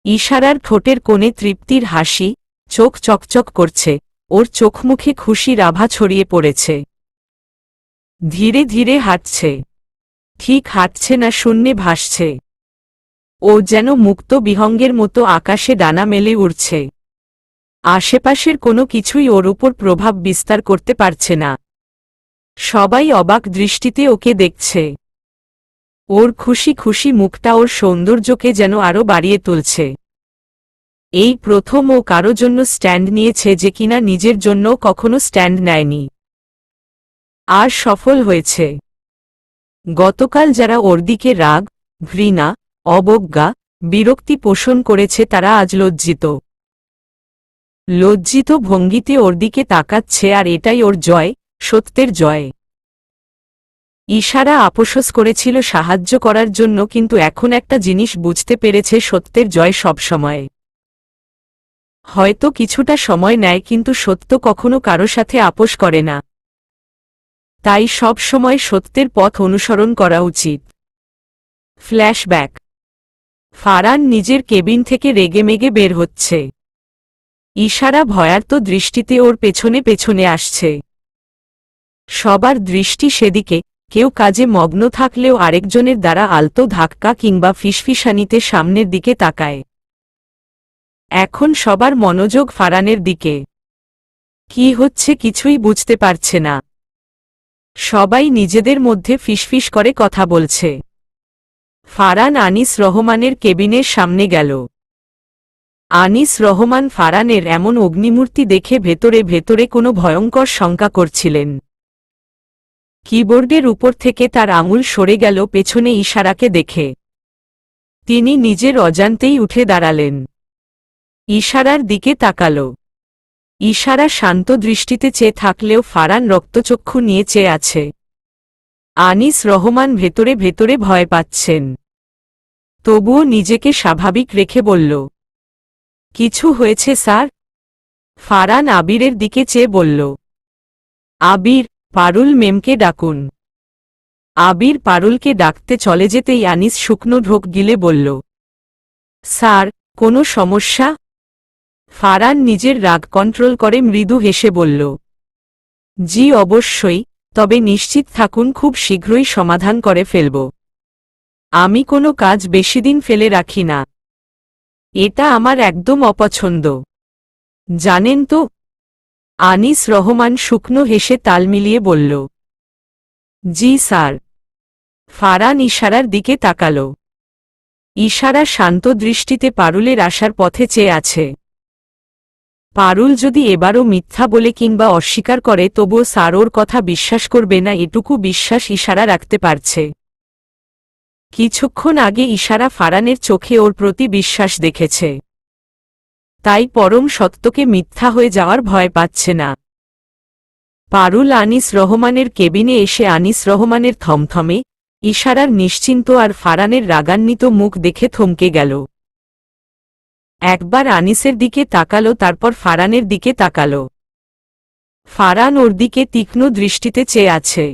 ইশারার ঠোঁটের কোণে তৃপ্তির হাসি, চোখ চকচক করছে, ওর চোখমুখে খুশির আভা ছড়িয়ে পড়েছে। ধীরে ধীরে হাঁটছে, ঠিক হাঁটছে না, শূন্যে ভাসছে। ও যেন মুক্ত বিহঙ্গের মতো আকাশে ডানা মেলে উড়ছে। আশেপাশের কোনো কিছুই ওর উপর প্রভাব বিস্তার করতে পারছে না। সবাই অবাক দৃষ্টিতে ওকে দেখছে। ওর খুশি খুশি মুখটা ওর সৌন্দর্যকে যেন আরও বাড়িয়ে তুলছে। এই প্রথম ও কারো জন্য স্ট্যান্ড নিয়েছে যে কিনা নিজের জন্য কখনো স্ট্যান্ড নেয়নি। আর সফল হয়েছে। গতকাল যারা ওর দিকে রাগ, ঘৃণা, অবজ্ঞা, বিরক্তি পোষণ করেছে তারা আজ লজ্জিত। লজ্জিত ভঙ্গিতে ওর দিকে তাকাচ্ছে, আর এটাই ওর জয়, সত্যের জয়। ইশারা আপোষস করেছিল সাহায্য করার জন্য, কিন্তু এখন একটা জিনিস বুঝতে পেরেছে, সত্যের জয় সবসময়। হয়তো কিছুটা সময় নেয়, কিন্তু সত্য কখনো কারো সাথে আপোষ করে না। তাই সব সময় সত্যের পথ অনুসরণ করা উচিত। ফ্ল্যাশব্যাক। ফারহান নিজের কেবিন থেকে রেগেমেগে বের হচ্ছে। ইশারা ভয়ার্ত দৃষ্টিতে ওর পেছনে পেছনে আসছে। সবার দৃষ্টি সেদিকে, কেউ কাজে মগ্ন থাকলেও আরেকজনের দ্বারা আলতো ধাক্কা কিংবা ফিসফিসানিতে সামনের দিকে তাকায়। এখন সবার মনোযোগ ফারহানের দিকে। কি হচ্ছে কিছুই বুঝতে পারছে না। সবাই নিজেদের মধ্যে ফিসফিস করে কথা বলছে। ফারহান আনিস রহমানের কেবিনের সামনে গেল। আনিস রহমান ফারহানের এমন অগ্নিমূর্তি দেখে ভেতরে ভেতরে কোনো ভয়ঙ্কর শঙ্কা করছিলেন। কিবোর্ডের উপর থেকে তার আঙুল সরে গেল পেছনে ইশারাকে দেখে। তিনি নিজের অজান্তেই উঠে দাঁড়ালেন। ইশারার দিকে তাকাল। ইশারা শান্ত দৃষ্টিতে চেয়ে থাকলেও ফারহান রক্তচক্ষু নিয়ে চেয়ে আছে। আনিস রহমান ভেতরে ভেতরে ভয় পাচ্ছেন। তবুও নিজেকে স্বাভাবিক রেখে বলল, কিছু হয়েছে স্যার? ফারহান আবিরের দিকে চেয়ে বলল, আবির, পারুল মেমকে ডাকুন। আবির পারুলকে ডাকতে চলে যেতেই আনিস শুকনো ঢোক গিলে বলল, স্যার, কোনো সমস্যা? ফারহান নিজের রাগ কন্ট্রোল করে মৃদু হেসে বলল, জি অবশ্যই, তবে নিশ্চিত থাকুন খুব শীঘ্রই সমাধান করে ফেলব। আমি কোনো কাজ বেশিদিন ফেলে রাখি না। এটা আমার একদম অপছন্দ, জানেন তো? আনিস রহমান শুকনো হেসে তাল মিলিয়ে বলল, জি স্যার। ফারহান ইশারার দিকে তাকাল। ইশারা শান্ত দৃষ্টিতে পারুলের আসার পথে চেয়ে আছে। পারুল যদি এবারও মিথ্যা বলে কিংবা অস্বীকার করে তবুও স্যার ওর কথা বিশ্বাস করবে না, এটুকু বিশ্বাস ইশারা রাখতে পারছে। কিছুক্ষণ আগে ইশারা ফারহানের চোখে ওর প্রতি বিশ্বাস দেখেছে। তাই পরম সত্যকে মিথ্যা হয়ে যাওয়ার ভয় পাচ্ছে না। পারুল আনিস রহমানের কেবিনে এসে আনিস রহমানের থমথমে, ইশারার নিশ্চিন্ত আর ফারহানের রাগান্বিত মুখ দেখে থমকে গেল। একবার আনিসের দিকে তাকালো, তারপর ফারহানের দিকে তাকালো। ফারহান ওর দিকে তীক্ষ্ণ দৃষ্টিতে চেয়ে আছে।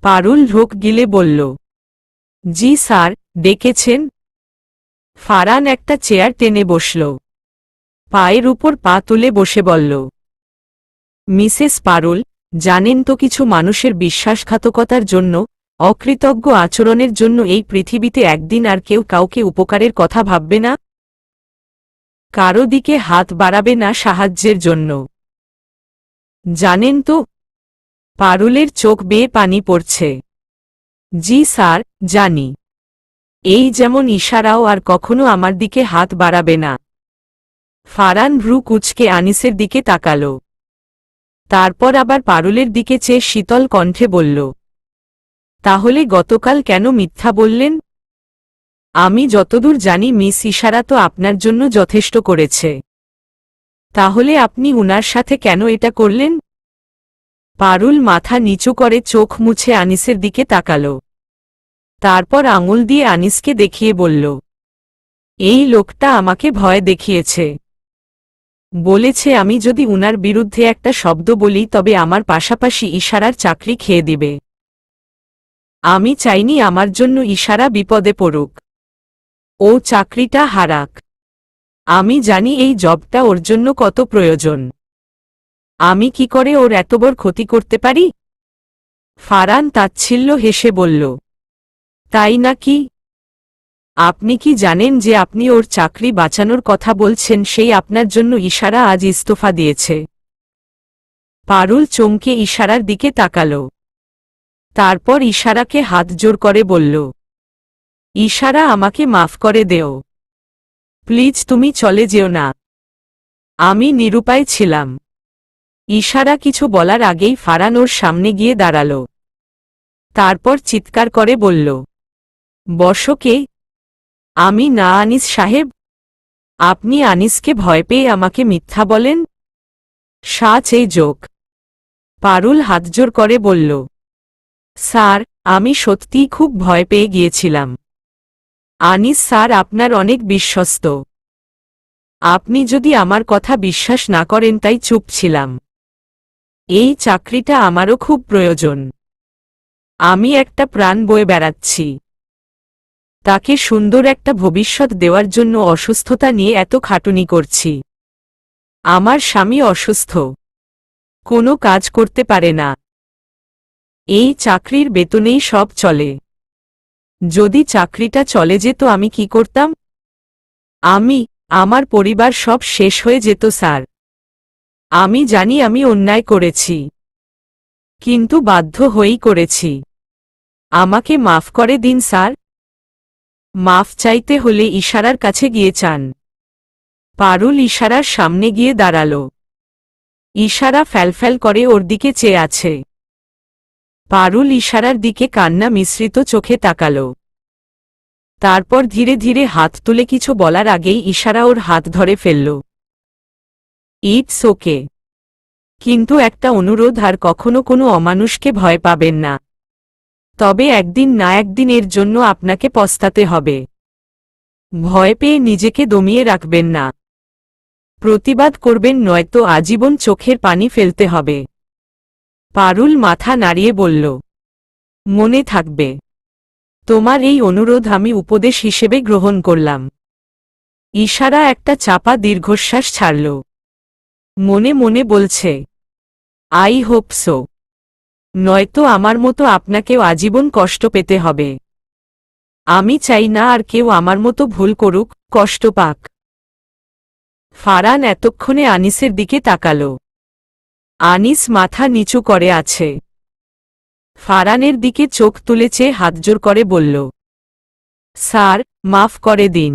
পারুল ঢোক গিলে বলল, জি স্যার, ডেকেছেন? ফারহান একটা চেয়ার টেনে বসল। পায়ের উপর পা তুলে বসে বলল, মিসেস পারুল, জানেন তো কিছু মানুষের বিশ্বাসঘাতকতার জন্য, অকৃতজ্ঞ আচরণের জন্য এই পৃথিবীতে একদিন আর কেউ কাউকে উপকারের কথা ভাববে না, কারো দিকে হাত বাড়াবে না সাহায্যের জন্য। জানেন তো? পারুলের চোখ বেয়ে পানি পড়ছে। জি স্যার, জানি। এই যেমন ইশারাও আর কখনো আমার দিকে হাত বাড়াবে না। ফারহান ভ্রু কুঁচকে আনিসের দিকে তাকাল। তারপর আবার পারুলের দিকে চেয়ে শীতল কণ্ঠে বলল, তাহলে গতকাল কেন মিথ্যা বললেন? আমি যতদূর জানি মিস ইশারা তো আপনার জন্য যথেষ্ট করেছে। তাহলে আপনি উনার সাথে কেন এটা করলেন? পারুল মাথা নিচু করে চোখ মুছে আনিসের দিকে তাকাল। তারপর আঙুল দিয়ে আনিসকে দেখিয়ে বলল, এই লোকটা আমাকে ভয় দেখিয়েছে। বলেছে আমি যদি উনার বিরুদ্ধে একটা শব্দ বলি তবে আমার পাশাপাশি ইশারার চাকরি খেয়ে দিবে। আমি চাইনি আমার জন্য ইশারা বিপদে পড়ুক। ও চাকরিটা হারাক। আমি জানি এই জবটা ওর জন্য কত প্রয়োজন। আমি কি করে ওর এত বড় ক্ষতি করতে পারি? ফারহান তাচ্ছিল্য হেসে বলল, তাই নাকি? আপনি কি জানেন যে আপনি ওর চাকরি বাঁচানোর কথা বলছেন, সেই আপনার জন্য ইশারা আজ ইস্তফা দিয়েছে? পারুল চমকে ইশারার দিকে তাকাল। তারপর ইশারাকে হাত জোর করে বলল, ইশারা, আমাকে মাফ করে দেও। প্লিজ তুমি চলে যেও না। আমি নিরুপায় ছিলাম। ইশারা কিছু বলার আগেই ফারহান ওর সামনে গিয়ে দাঁড়াল। তারপর চিৎকার করে বলল, বসো। কে? আমি না আনিস সাহেব। আপনি আনিসকে ভয় পেয়ে আমাকে মিথ্যা বলেন? সাচ এই জোক। পারুল হাতজোর করে বলল, স্যার, আমি সত্যিই খুব ভয় পেয়ে গিয়েছিলাম। আনিস স্যার আপনার অনেক বিশ্বস্ত। আপনি যদি আমার কথা বিশ্বাস না করেন তাই চুপ ছিলাম। এই চাকরিটা আমারও খুব প্রয়োজন। আমি একটা প্রাণ বয়ে বেড়াচ্ছি। তাকে সুন্দর একটা ভবিষ্যৎ দেওয়ার জন্য অসুস্থতা নিয়ে এত খাটুনি করছি। আমার স্বামী অসুস্থ, কোনো কাজ করতে পারে না। এই চাকরির বেতনেই সব চলে। যদি চাকরিটা চলে যেত আমি কি করতাম? আমার পরিবার সব শেষ হয়ে যেত স্যার। আমি জানি আমি অন্যায় করেছি, কিন্তু বাধ্য হয়েই করেছি। আমাকে মাফ করে দিন স্যার। মাফ চাইতে হলে ইশারার কাছে গিয়ে চান। পারুল ইশারার সামনে গিয়ে দাঁড়াল। ইশারা ফ্যালফ্যাল করে ওর দিকে চেয়ে আছে। পারুল ইশারার দিকে কান্না মিশ্রিত চোখে তাকাল। তারপর ধীরে ধীরে হাত তুলে কিছু বলার আগেই ইশারা ওর হাত ধরে ফেলল। ইটস ওকে, কিন্তু একটা অনুরোধ, আর কখনো কোনো অমানুষকে ভয় পাবেন না। তবে একদিন না একদিন এর জন্য আপনাকে পস্তাতে হবে। ভয় পেয়ে নিজেকে দমিয়ে রাখবেন না। প্রতিবাদ করবেন, নয়তো আজীবন চোখের পানি ফেলতে হবে। পারুল মাথা নাড়িয়ে বলল, মনে থাকবে। তোমার এই অনুরোধ আমি উপদেশ হিসেবে গ্রহণ করলাম। ইশারা একটা চাপা দীর্ঘশ্বাস ছাড়ল। মনে মনে বলছে, আই হোপ সো। নয়তো আমার মতো আপনাকেও আজীবন কষ্ট পেতে হবে। আমি চাই না আর কেউ আমার মতো ভুল করুক, কষ্ট পাক। ফারহান এতক্ষণে আনিসের দিকে তাকাল। আনিস মাথা নিচু করে আছে। ফারহানের দিকে চোখ তুলে চেয়ে হাতজোড় করে বলল, স্যার, মাফ করে দিন।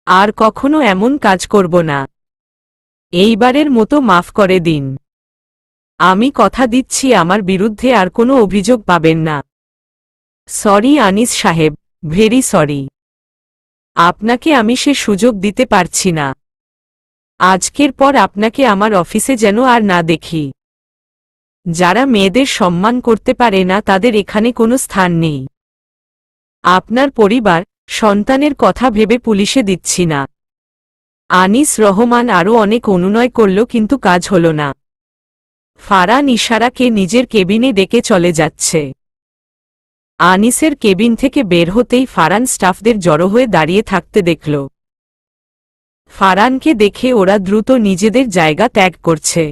আর কখনো এমন কাজ করব না। এইবারের মতো মাফ করে দিন। আমি কথা দিচ্ছি আমার বিরুদ্ধে আর কোনো অভিযোগ পাবেন না। সরি আনিস সাহেব, ভেরি সরি। আপনাকে আমি সে সুযোগ দিতে পারছি না। আজকের পর আপনাকে আমার অফিসে যেন আর না দেখি। যারা মেয়েদের সম্মান করতে পারে না তাদের এখানে কোনো স্থান নেই। আপনার পরিবার, সন্তানের কথা ভেবে পুলিশে দিচ্ছি না। আনিস রহমান আরও অনেক অনুনয় করল কিন্তু কাজ হল না। ফারহান ইশারাকে নিজের কেবিনে ডেকে চলে যাচ্ছে। আনিসের কেবিন থেকে বের হতেই ফারহান স্টাফদের জড়ো হয়ে দাঁড়িয়ে থাকতে দেখল। ফারহানকে দেখে ওরা দ্রুত নিজেদের জায়গা ত্যাগ করছে।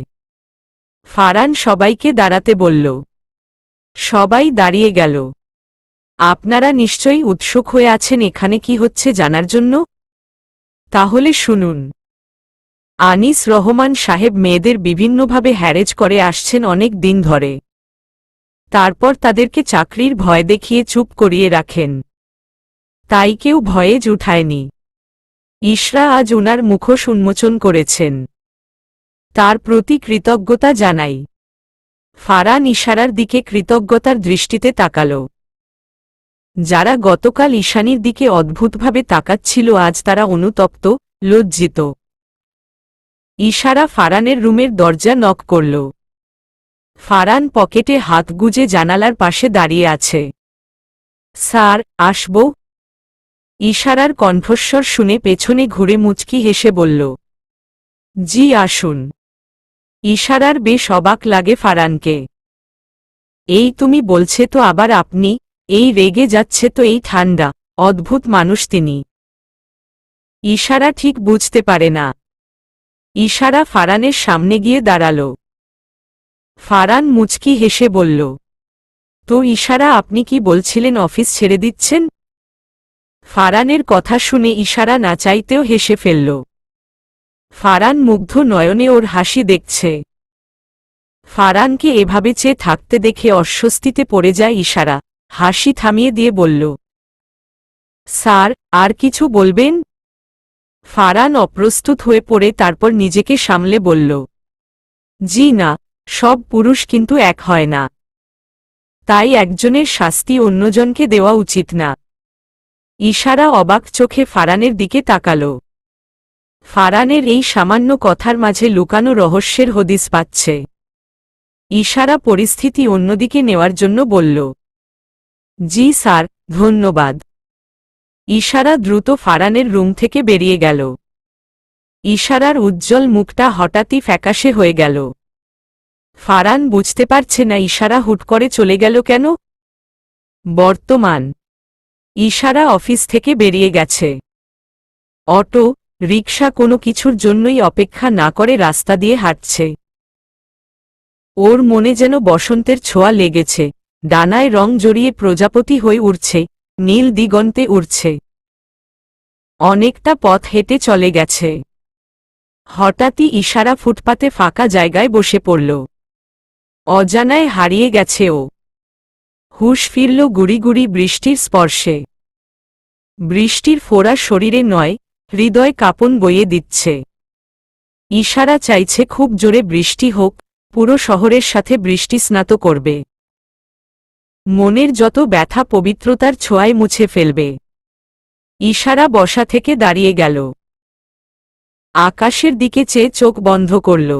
ফারহান সবাইকে দাঁড়াতে বলল। সবাই দাঁড়িয়ে গেল। আপনারা নিশ্চয়ই উৎসুক হয়ে আছেন এখানে কি হচ্ছে জানার জন্য? তাহলে শুনুন। আনিস রহমান সাহেব মেয়েদের বিভিন্নভাবে হ্যারেজ করে আসছেন অনেক দিন ধরে। তারপর তাদেরকে চাকরির ভয় দেখিয়ে চুপ করিয়ে রাখেন। তাই কেউ ভয়ে উঠায়নি। ইশরা আজ ওনার মুখোশ উন্মোচন করেছেন। তার প্রতি কৃতজ্ঞতা জানাই। ফারহান ইশারার দিকে কৃতজ্ঞতার দৃষ্টিতে তাকাল। যারা গতকাল ঈশানীর দিকে অদ্ভুতভাবে তাকাচ্ছিল আজ তারা অনুতপ্ত, লজ্জিত। ইশারা ফারহানের রুমের দরজা নক করল। ফারহান পকেটে হাত গুজে জানালার পাশে দাঁড়িয়ে আছে। স্যার, আসব? ইশারার কণ্ঠস্বর শুনে পেছনে ঘুরে মুচকি হেসে বলল, জি আসুন। ইশারার বেশ অবাক লাগে ফারহানকে। এই তুমি বলছে তো আবার আপনি, এই রেগে যাচ্ছে তো এই ঠান্ডা, অদ্ভুত মানুষ তিনি। ইশারা ঠিক বুঝতে পারে না। ইশারা ফারানের সামনে গিয়ে দাঁড়াল। ফারান মুচকি হেসে বলল, তো ইশারা আপনি কি বলছিলেন অফিস ছেড়ে দিচ্ছেন? ফারানের কথা শুনে ইশারা না চাইতেও হেসে ফেলল। ফারান মুগ্ধ নয়নে ওর হাসি দেখছে। ফারানকে এভাবে চেয়ে থাকতে দেখে অস্বস্তিতে পড়ে যায় ইশারা, হাসি থামিয়ে দিয়ে বলল, স্যার, আর কিছু বলবেন? ফারান অপ্রস্তুত হয়ে পড়ে তারপর নিজেকে সামলে বলল, জি না, সব পুরুষ কিন্তু এক হয় না। তাই একজনের শাস্তি অন্যজনকে দেওয়া উচিত না। ইশারা অবাক চোখে ফারানের দিকে তাকাল। ফারানের এই সামান্য কথার মাঝে লুকানো রহস্যের হদিস পাচ্ছে। ইশারা পরিস্থিতি অন্যদিকে নেওয়ার জন্য বলল, জি স্যার, ধন্যবাদ। ইশারা দ্রুত ফারানের রুম থেকে বেরিয়ে গেল। ইশারার উজ্জ্বল মুখটা হঠাৎই ফ্যাকাশে হয়ে গেল। ফারান বুঝতে পারছে না ইশারা হুট করে চলে গেল কেন। বর্তমান ইশারা অফিস থেকে বেরিয়ে গেছে। অটো, রিকশা কোনো কিছুর জন্যই অপেক্ষা না করে রাস্তা দিয়ে হাঁটছে। ওর মনে যেন বসন্তের ছোঁয়া লেগেছে, ডানায় রং জড়িয়ে প্রজাপতি হয়ে উড়ছে, নীল দিগন্তে উড়ছে। অনেকটা পথ হেঁটে চলে গেছে। হঠাৎই ইশারা ফুটপাতে ফাঁকা জায়গায় বসে পড়ল। অজানায় হারিয়ে গেছে ও। হুঁশ ফিরল গুড়ি গুড়ি বৃষ্টির স্পর্শে। বৃষ্টির ফোঁড়া শরীরে নয়, হৃদয় কাঁপন বইয়ে দিচ্ছে। ইশারা চাইছে খুব জোরে বৃষ্টি হোক, পুরো শহরের সাথে বৃষ্টি স্নাত করবে। মনের যত ব্যথা পবিত্রতার ছোঁয়ায় মুছে ফেলবে। ইশারা বসা থেকে দাঁড়িয়ে গেল। আকাশের দিকে চেয়ে চোখ বন্ধ করল।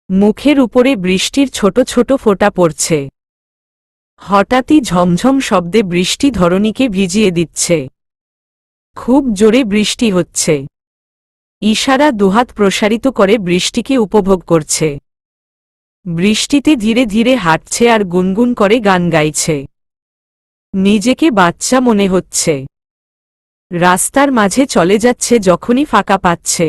মুখের উপরে বৃষ্টির ছোট ছোট ফোঁটা পড়ছে। হঠাৎই ঝমঝম শব্দে বৃষ্টি ধরণীকে ভিজিয়ে দিচ্ছে। খুব জোরে বৃষ্টি হচ্ছে। ইশারা দুহাত প্রসারিত করে বৃষ্টিকে উপভোগ করছে। বৃষ্টিতে ধীরে ধীরে হাঁটছে আর গুনগুন করে গান গাইছে। নিজেকে বাচ্চা মনে হচ্ছে। রাস্তার মাঝে চলে যাচ্ছে যখনই ফাঁকা পাচ্ছে।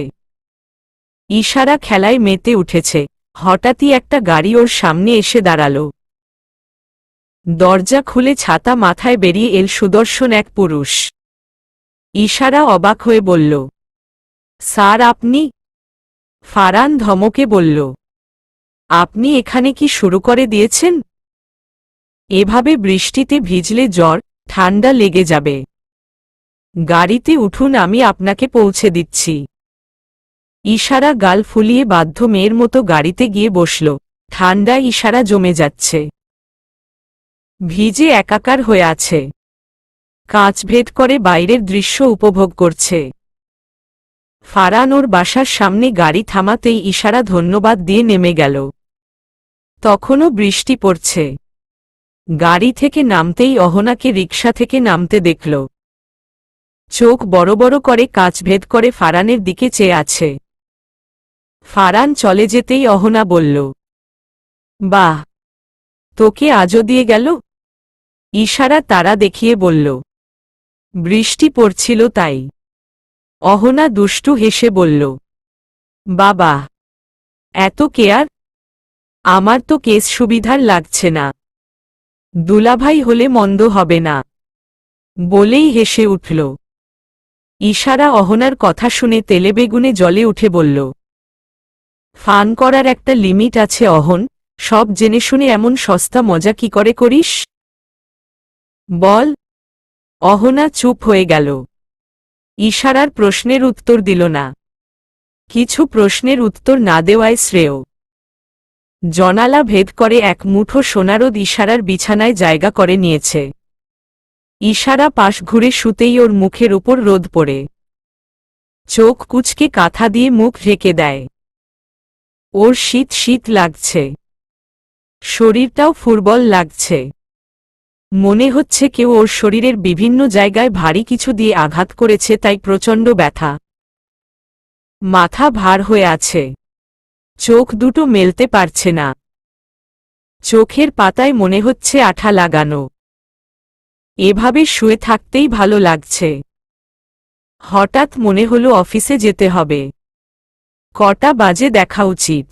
ইশারা খেলায় মেতে উঠেছে। হঠাৎই একটা গাড়ি ওর সামনে এসে দাঁড়াল। দরজা খুলে ছাতা মাথায় বেরিয়ে এল সুদর্শন এক পুরুষ। ইশারা অবাক হয়ে বলল, স্যার আপনি? ফারান ধমকে বলল, আপনি এখানে কি শুরু করে দিয়েছেন? এভাবে বৃষ্টিতে ভিজলে জ্বর, ঠান্ডা লেগে যাবে। গাড়িতে উঠুন, আমি আপনাকে পৌঁছে দিচ্ছি। ইশারা গাল ফুলিয়ে বাধ্য মেয়ের মতো গাড়িতে গিয়ে বসল। ঠান্ডায় ইশারা জমে যাচ্ছে। ভিজে একাকার হয়ে আছে। কাঁচ ভেদ করে বাইরের দৃশ্য উপভোগ করছে। ফারান ওর বাসার সামনে গাড়ি থামাতেই ইশারা ধন্যবাদ দিয়ে নেমে গেল। তখনও বৃষ্টি পড়ছে। গাড়ি থেকে নামতেই অহনাকে রিকশা থেকে নামতে দেখল। চোখ বড় বড় করে কাঁচ ভেদ করে ফারানের দিকে চেয়ে আছে। ফারান চলে যেতেই অহনা বলল, বাহ, তোকে আজও দিয়ে গেল? ইশারা তারা দেখিয়ে বলল, বৃষ্টি পড়ছিল তাই। অহনা দুষ্টু হেসে বলল, বাবা, এত কেয়ার? আমার তো কেস সুবিধার লাগছে না। দুলাভাই হলে মন্দ হবে না, বলেই হেসে উঠল। ইশারা অহনার কথা শুনে তেলেবেগুনে জ্বলে উঠে বলল, ফান করার একটা লিমিট আছে অহন, সব জেনে শুনে এমন সস্তা মজা কি করে করিস? বল। অহনা চুপ হয়ে গেল। ইশারার প্রশ্নের উত্তর দিল না। কিছু প্রশ্নের উত্তর না দেওয়াই শ্রেয়। জনালা ভেদ করে এক মুঠো সোনারোদ ইশারার বিছানায় জায়গা করে নিয়েছে। ইশারা পাশ ঘুরে শুতেই ওর মুখের উপর রোদ পড়ে। চোখ কুঁচকে কাঁথা দিয়ে মুখ ঢেকে দেয়। ওর শীত শীত লাগছে। শরীরটাও ফুরবল লাগছে। মনে হচ্ছে কেউ ওর শরীরের বিভিন্ন জায়গায় ভারী কিছু দিয়ে আঘাত করেছে, তাই প্রচণ্ড ব্যথা। মাথা ভার হয়ে আছে। চোখ দুটো মেলতে পারছে না। চোখের পাতায় মনে হচ্ছে আঠা লাগানো। এভাবে শুয়ে থাকতেই ভালো লাগছে। হঠাৎ মনে হলো অফিসে যেতে হবে। কটা বাজে দেখা উচিত।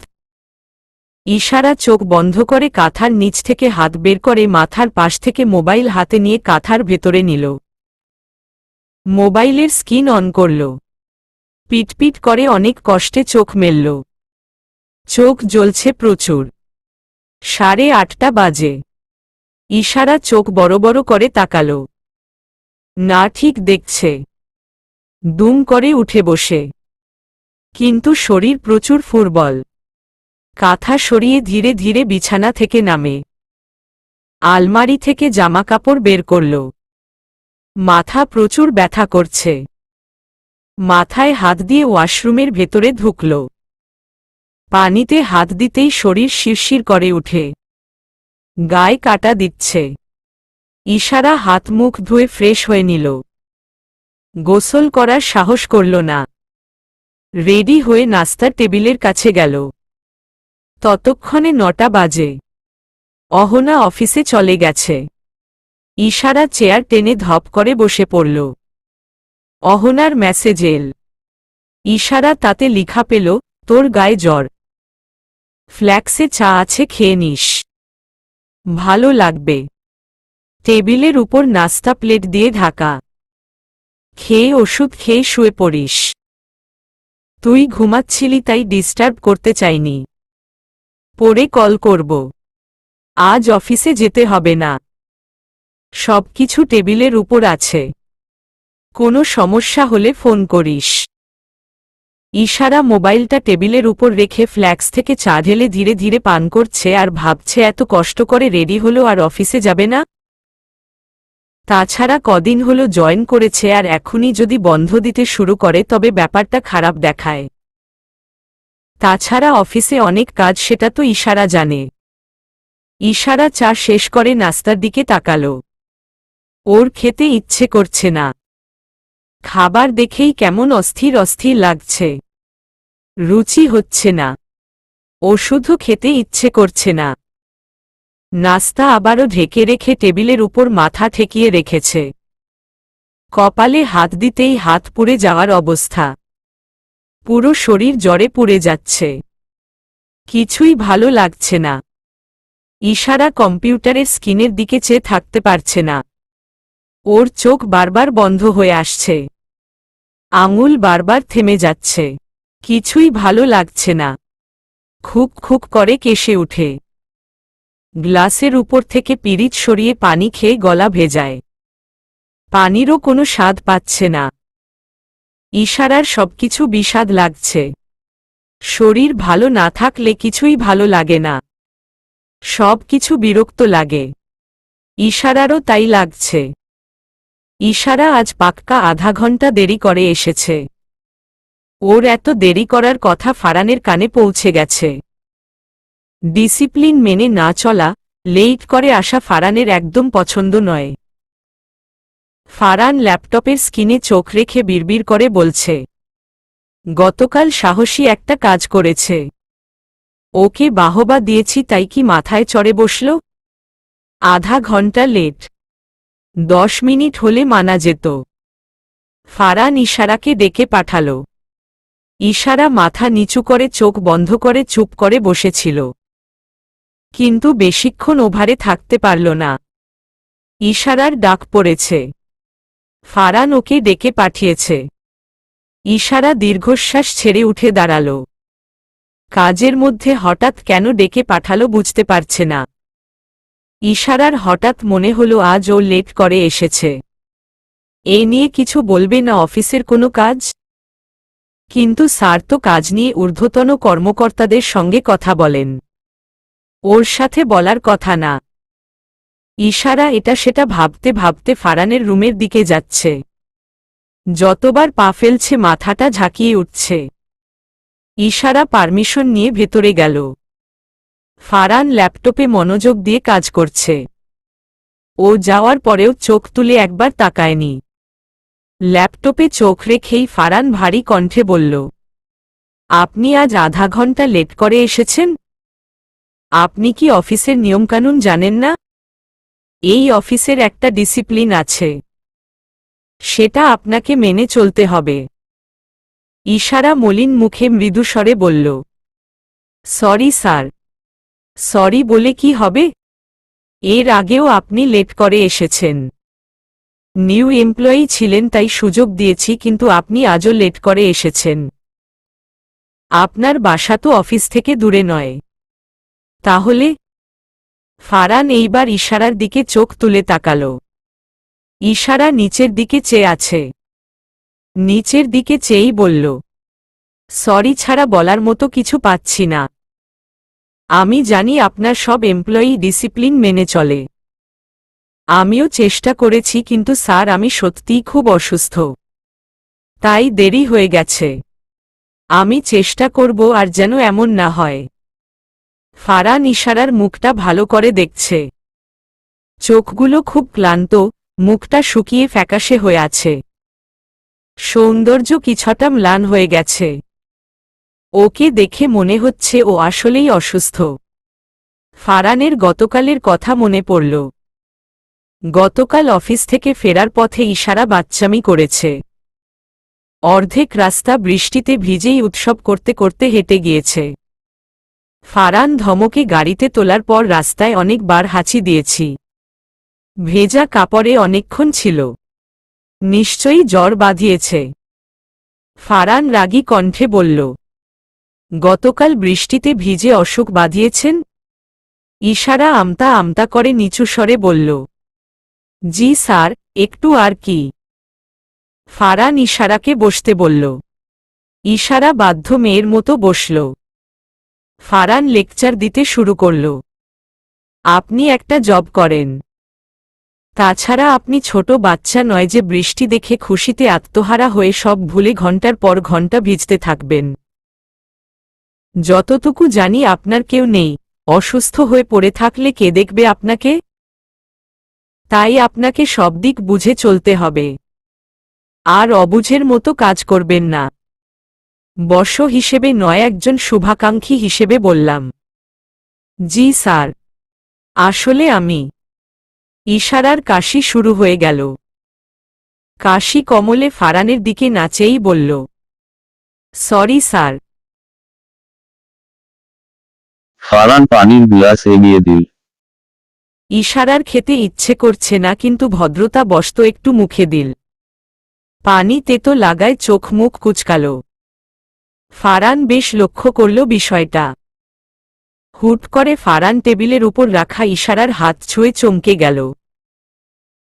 ইশারা চোখ বন্ধ করে কাঁথার নিচ থেকে হাত বের করে মাথার পাশ থেকে মোবাইল হাতে নিয়ে কাঁথার ভেতরে নিল। মোবাইলের স্ক্রিন অন করল। পিটপিট করে অনেক কষ্টে চোখ মেলল। চোখ জ্বলছে প্রচুর। 8:30 বাজে। ইশারা চোখ বড় বড় করে তাকাল। না, ঠিক দেখছে। দুম করে উঠে বসে। কিন্তু শরীর প্রচুর ফুরবল। কাঁথা সরিয়ে ধীরে ধীরে বিছানা থেকে নামে। আলমারি থেকে জামাকাপড় বের করল। মাথা প্রচুর ব্যথা করছে। মাথায় হাত দিয়ে ওয়াশরুমের ভেতরে ঢুকল। পানিতে হাত দিতেই শরীর শিরশির করে উঠে। গায়ে কাটা দিচ্ছে। ইশারা হাত মুখ ধুয়ে ফ্রেশ হয়ে নিল। গোসল করার সাহস করল না। রেডি হয়ে নাস্তার টেবিলের কাছে গেল। ততক্ষণে 9টা বাজে। অহনা অফিসে চলে গেছে। ইশারা চেয়ার টেনে ধপ করে বসে পড়ল। অহনার মেসেজ এল। ইশারা তাতে লিখা পেল, তোর গায়ে জ্বর। ফ্ল্যাক্সে চা আছে, খেয়ে নিস, ভালো লাগবে। টেবিলের উপর নাস্তা প্লেট দিয়ে ঢাকা। খেয়ে ওষুধ খেয়ে শুয়ে পড়িস। তুই ঘুমাচ্ছিলি তাই ডিস্টার্ব করতে চাইনি। পরে কল করব। আজ অফিসে যেতে হবে না। সবকিছু টেবিলের উপর আছে। কোনো সমস্যা হলে ফোন করিস। ইশারা মোবাইলটা টেবিলের উপর রেখে ফ্ল্যাক্স থেকে চা ঢেলে ধীরে ধীরে পান করছে আর ভাবছে এত কষ্ট করে রেডি হলো আর অফিসে যাবে না। তাছাড়া কদিন হলো জয়েন করেছে আর এখনই যদি বন্ধ দিতে শুরু করে তবে ব্যাপারটা খারাপ দেখায়। তাছাড়া অফিসে অনেক কাজ, সেটা তো ইশারা জানে। ইশারা চা শেষ করে নাস্তার দিকে তাকাল। ওর খেতে ইচ্ছে করছে না। খাবার দেখেই কেমন অস্থির অস্থির লাগছে। রুচি হচ্ছে না। ও শুধু খেতে ইচ্ছে করছে না। নাস্তা আবারও ঢেকে রেখে টেবিলের উপর মাথা ঠেকিয়ে রেখেছে। কপালে হাত দিতেই হাত পুড়ে যাওয়ার অবস্থা। পুরো শরীর জ্বরে পুড়ে যাচ্ছে। কিছুই ভালো লাগছে না। ইশারা কম্পিউটারের স্ক্রিনের দিকে চেয়ে থাকতে পারছে না। ওর চোখ বারবার বন্ধ হয়ে আসছে। আঙুল বারবার থেমে যাচ্ছে। কিছুই ভালো লাগছে না। খুক খুক করে কেশে উঠে। গ্লাসের উপর থেকে পিরিচ সরিয়ে পানি খেয়ে গলা ভেজায়। পানিরও কোনো স্বাদ পাচ্ছে না। ইশারার সবকিছু বিষাদ লাগছে। শরীর ভালো না থাকলে কিছুই ভালো লাগে না। সব কিছু বিরক্ত লাগে। ইশারারও তাই লাগছে। ইশারা আজ পাক্কা আধা ঘন্টা দেরি করে এসেছে। ওর এত দেরি করার কথা ফারানের কানে পৌঁছে গেছে। ডিসিপ্লিন মেনে না চলা, লেট করে আসা ফারানের একদম পছন্দ নয়। ফারান ল্যাপটপের স্ক্রিনে চোখ রেখে বিড়বিড় করে বলছে, গতকাল সাহসী একটা কাজ করেছে। ওকে বাহবা দিয়েছি তাই কি মাথায় চড়ে বসল? আধা ঘন্টা লেট। 10 মিনিট হলে মানা যেত। ফারান ইশারাকে ডেকে পাঠাল। ইশারা মাথা নিচু করে চোখ বন্ধ করে চুপ করে বসেছিল। কিন্তু বেশিক্ষণ ওভারে থাকতে পারল না। ইশারার ডাক পড়েছে। ফারান ওকে ডেকে পাঠিয়েছে। ইশারা দীর্ঘশ্বাস ছেড়ে উঠে দাঁড়াল। কাজের মধ্যে হঠাৎ কেন ডেকে পাঠালো বুঝতে পারছে না। ইশারার হঠাৎ মনে হলো আজ ও লেট করে এসেছে। এ নিয়ে কিছু বলবে না অফিসের কোনো কাজ? কিন্তু স্যার তো কাজ নিয়ে ঊর্ধ্বতন কর্মকর্তাদের সঙ্গে কথা বলেন। ওর সাথে বলার কথা না। ইশারা এটা সেটা ভাবতে ভাবতে ফারানের রুমের দিকে যাচ্ছে। যতবার পা ফেলছে মাথাটা ঝাঁকিয়ে উঠছে। ইশারা পারমিশন নিয়ে ভেতরে গেল। ফারান ল্যাপটপে মনোযোগ দিয়ে কাজ করছে। ও যাওয়ার পরেও চোখ তুলে একবার তাকায়নি। ল্যাপটপে চোখ রেখেই ফারান ভারী কণ্ঠে বলল, আপনি আজ আধা ঘন্টা লেট করে এসেছেন? আপনি কি অফিসের নিয়মকানুন জানেন না? এই অফিসের একটা ডিসিপ্লিন আছে। সেটা আপনাকে মেনে চলতে হবে। ইশারা মলিন মুখে মৃদু স্বরে বলল, সরি স্যার। সরি বলে কি হবে? এর আগেও আপনি লেট করে এসেছেন। নিউ এমপ্লয়ি ছিলেন তাই সুযোগ দিয়েছি, কিন্তু আপনি আজও লেট করে এসেছেন। আপনার বাসা তো অফিস থেকে দূরে নয়। তাহলে? ফারহান এইবার ইশারার দিকে চোখ তুলে তাকাল। ইশারা নিচের দিকে চেয়ে আছে। নিচের দিকে চেয়েই বলল, সরি ছাড়া বলার মতো কিছু পাচ্ছি না। আমি জানি আপনার সব এমপ্লয়ি ডিসিপ্লিন মেনে চলে। আমিও চেষ্টা করেছি, কিন্তু স্যার আমি সত্যিই খুব অসুস্থ, তাই দেরি হয়ে গেছে। আমি চেষ্টা করব আর যেন এমন না হয়। ফারহান ইশারার মুখটা ভালো করে দেখছে। চোখগুলো খুব ক্লান্ত, মুখটা শুকিয়ে ফ্যাকাশে হয়ে আছে। সৌন্দর্য কিছুটা ম্লান হয়ে গেছে। ওকে দেখে মনে হচ্ছে ও আসলেই অসুস্থ। ফারহানের গতকালের কথা মনে পড়ল। গতকাল অফিস থেকে ফেরার পথে ইশারা বাচ্চামি করেছে। অর্ধেক রাস্তা বৃষ্টিতে ভিজেই উৎসব করতে করতে হেঁটে গিয়েছে। ফারহান ধমকে গাড়িতে তোলার পর রাস্তায় অনেকবার হাঁচি দিয়েছি। ভেজা কাপড়ে অনেকক্ষণ ছিল। নিশ্চয়ই জ্বর বাঁধিয়েছে। ফারহান রাগী কণ্ঠে বলল, গতকাল বৃষ্টিতে ভিজে অসুখ বাঁধিয়েছেন? ইশারা আমতা আমতা করে নিচু স্বরে বলল, জি স্যার, একটু আর কি। ফারহান ইশারাকে বসতে বলল। ইশারা বাধ্য মেয়ের মতো বসল। ফারহান লেকচার দিতে শুরু করল, আপনি একটা জব করেন। তাছাড়া আপনি ছোট বাচ্চা নয় যে বৃষ্টি দেখে খুশিতে আত্মহারা হয়ে সব ভুলে ঘন্টার পর ঘন্টা ভিজতে থাকবেন। যতটুকু জানি আপনার কেউ নেই। অসুস্থ হয়ে পড়ে থাকলে কে দেখবে আপনাকে? তাই আপনাকে সব দিক বুঝে চলতে হবে। আর অবুঝের মতো কাজ করবেন না। বস হিসেবে নয়, একজন শুভাকাঙ্ক্ষী হিসেবে বললাম। জি স্যার। আসলে আমি। ইশারার কাশি শুরু হয়ে গেল। কাশি কমলে ফারহানের দিকে নাচেই বলল, সরি স্যার। ফারহান পানির গ্লাস এগিয়ে দিল। ইশারার খেতে ইচ্ছে করছে না, কিন্তু ভদ্রতা বশত একটু মুখে দিল। পানি তেতো লাগায় চোখ মুখ কুচকাল। ফারহান বেশ লক্ষ্য করল বিষয়টা। হুট করে ফারহান টেবিলের উপর রাখা ইশারার হাত ছুঁয়ে চমকে গেল।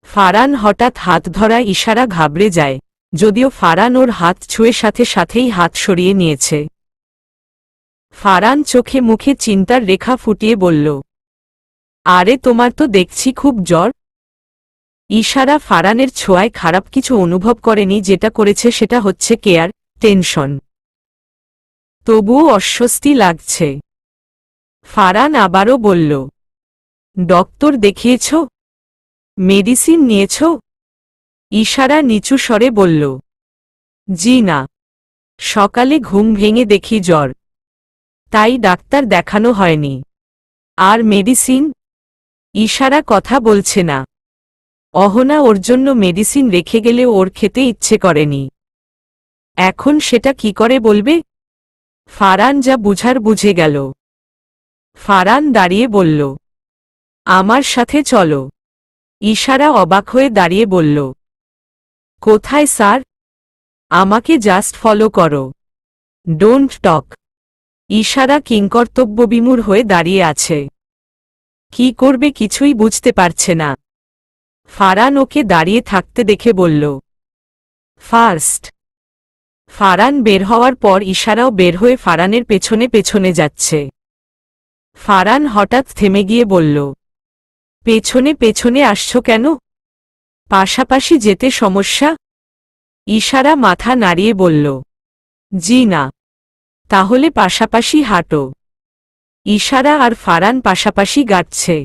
ফারহান হঠাৎ হাত ধরা ইশারা ঘাবড়ে যায়, যদিও ফারহান ওর হাত ছুঁয়ে সাথে সাথেই হাত সরিয়ে নিয়েছে। ফারহান চোখে মুখে চিন্তার রেখা ফুটিয়ে বলল, আরে তোমার তো দেখছি খুব জ্বর। ইশারা ফারহানের ছোঁয়ায় খারাপ কিছু অনুভব করেনি, যেটা করেছে সেটা হচ্ছে কেয়ার, টেনশন। তবুও অস্বস্তি লাগছে। ফারহান আবারও বলল, ডক্টর দেখিয়েছ? মেডিসিন নিয়েছ? ইশারা নিচু স্বরে বলল, জি না। সকালে ঘুম ভেঙে দেখি জ্বর, তাই ডাক্তার দেখানো হয়নি। আর মেডিসিন? ইশারা কথা বলছে না। অহনা ওর জন্য মেডিসিন রেখে গেলেও ওর খেতে ইচ্ছে করেনি। এখন সেটা কি করে বলবে? ফারহান যা বুঝার বুঝে গেল। ফারহান দাঁড়িয়ে বলল, আমার সাথে চলো। ইশারা অবাক হয়ে দাঁড়িয়ে বলল, কোথায় স্যার? আমাকে জাস্ট ফলো করো, ডোন্ট টক। ইশারা কিংকর্তব্যবিমূঢ় হয়ে দাঁড়িয়ে আছে। কি করবে কিছুই বুঝতে পারছে না। ফারহান ওকে দাঁড়িয়ে থাকতে দেখে বলল, ফার্স্ট। ফারহান বের হওয়ার পর ইশারাও বের হয়ে ফারহানের পেছনে পেছনে যাচ্ছে। ফারহান হঠাৎ থেমে গিয়ে বলল, পেছনে পেছনে আসছো কেন? পাশাপাশি যেতে সমস্যা? ইশারা মাথা নাড়িয়ে বলল, জি না। তাহলে পাশাপাশি হাঁটো। ইশারা আর ফারহান পাশাপাশি গাচ্ছে।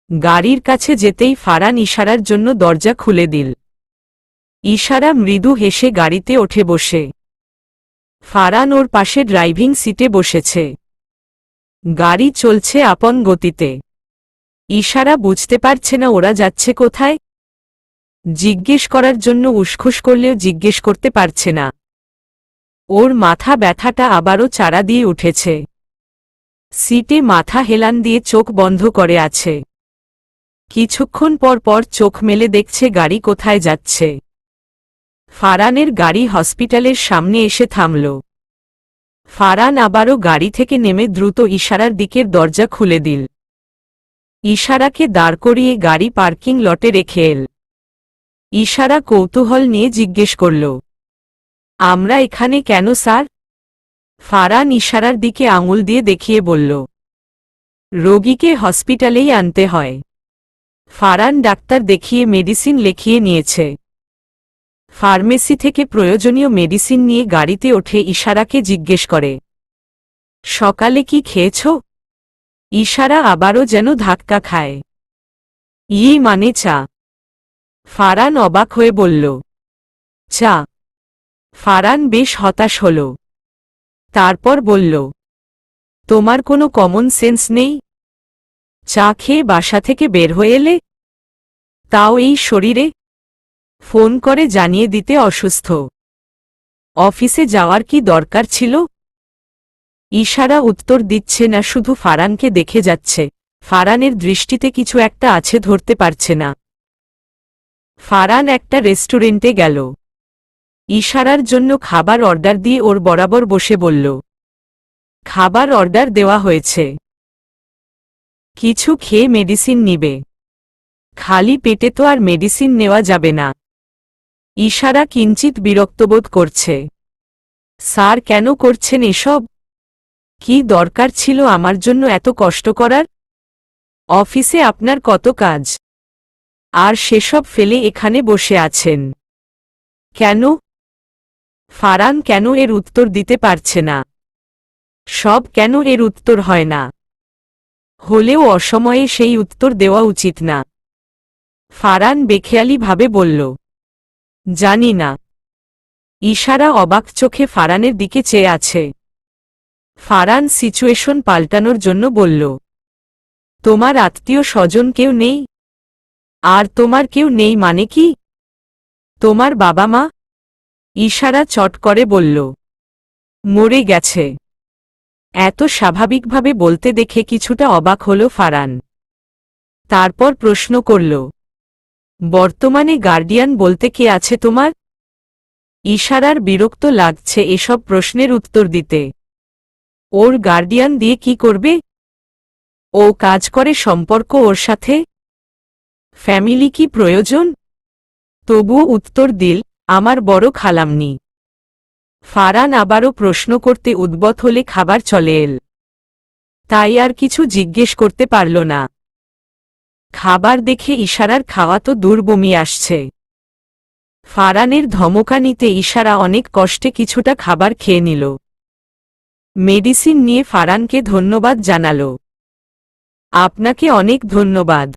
গাড়ির কাছে যেতেই ফারহান ইশারার জন্য দরজা খুলে দিল। ইশারা মৃদু হেসে গাড়িতে ওঠে বসে। ফারহান ওর পাশে ড্রাইভিং সিটে বসেছে। গাড়ি চলছে আপন গতিতে। ইশারা বুঝতে পারছে না ওরা যাচ্ছে কোথায়। জিজ্ঞেস করার জন্য উসখুস করলেও জিজ্ঞেস করতে পারছে না। ওর মাথা ব্যথাটা আবারও চাড়া দিয়ে উঠেছে। সিটে মাথা হেলান দিয়ে চোখ বন্ধ করে আছে। কিছুক্ষণ পর পর চোখ মেলে দেখছে গাড়ি কোথায় যাচ্ছে। ফারানের গাড়ি হসপিটালের সামনে এসে থামল। ফারান আবারও গাড়ি থেকে নেমে দ্রুত ইশারার দিকের দরজা খুলে দিল। ইশারাকে দাঁড় করিয়ে গাড়ি পার্কিং লটে রেখে এল। ইশারা কৌতূহল নিয়ে জিজ্ঞেস করল, আমরা এখানে কেন স্যার? ফারান ইশারার দিকে আঙুল দিয়ে দেখিয়ে বলল, রোগীকে হসপিটালেই আনতে হয়। ফারান ডাক্তার দেখিয়ে মেডিসিন লিখিয়ে নিয়েছে। ফার্মেসি থেকে প্রয়োজনীয় মেডিসিন নিয়ে গাড়িতে ওঠে ইশারাকে জিজ্ঞেস করে, সকালে কি খেয়েছ? ইশারা আবারও যেন ধাক্কা খায়। মানে চা। ফারান অবাক হয়ে বলল, চা? ফারান বেশ হতাশ হল। তারপর বলল, তোমার কোনো কমন সেন্স নেই? চা খেয়ে বাসা থেকে বের হয়ে এলে, তাও এই শরীরে? ফোন করে জানিয়ে দিতে অসুস্থ। অফিসে যাওয়ার কি দরকার ছিল? ইশারা উত্তর দিচ্ছে না, শুধু ফারানকে দেখে যাচ্ছে। ফারানের দৃষ্টিতে কিছু একটা আছে, ধরতে পারছে না। ফারান একটা রেস্টুরেন্টে গেল। ইশারার জন্য খাবার অর্ডার দিয়ে ওর বরাবর বসে বলল, খাবার অর্ডার দেওয়া হয়েছে, কিছু খেয়ে মেডিসিন নিবে। খালি পেটে তো আর মেডিসিন নেওয়া যাবে না। ইশারা কিঞ্চিত বিরক্তবোধ করছে। স্যার, কেন করছেন এসব? কি দরকার ছিল আমার জন্য এত কষ্ট করার? অফিসে আপনার কত কাজ, আর সেসব ফেলে এখানে বসে আছেন কেন? ফারান কেন এর উত্তর দিতে পারছে না। সব কেন এর উত্তর হয় না? হলেও অসময়ে সেই উত্তর দেওয়া উচিত না। ফারান বেখেয়ালিভাবে বলল, জানি না। ইশারা অবাক চোখে ফারানের দিকে চেয়ে আছে। ফারান সিচুয়েশন পাল্টানোর জন্য বলল, তোমার আত্মীয় স্বজন কেউ নেই? আর তোমার কেউ নেই মানে কি? তোমার বাবা মা? ইশারা চট করে বলল, মরে গেছে। এত স্বাভাবিকভাবে বলতে দেখে কিছুটা অবাক হল ফারান। তারপর প্রশ্ন করল, বর্তমানে গার্ডিয়ান বলতে কে আছে তোমার? ইশারার বিরক্ত লাগছে এসব প্রশ্নের উত্তর দিতে। ওর গার্ডিয়ান দিয়ে কি করবে? ও কাজ করে, সম্পর্ক ওর সাথে। ফ্যামিলি কি প্রয়োজন? তবুও উত্তর দিল, আমার বড় খালামনি। ফারান আবারও প্রশ্ন করতে উদ্যত হলে খাবার চলে এল। তাই আর কিছু জিজ্ঞেস করতে পারল না। খাবার দেখে ইশারার খাওয়া তো দূর বমি আসছে। ফারানের ধমকানিতে ইশারা অনেক কষ্টে কিছুটা খাবার খেয়ে নিল। মেডিসিন নিয়ে ফারানকে ধন্যবাদ জানাল। আপনাকে অনেক ধন্যবাদ।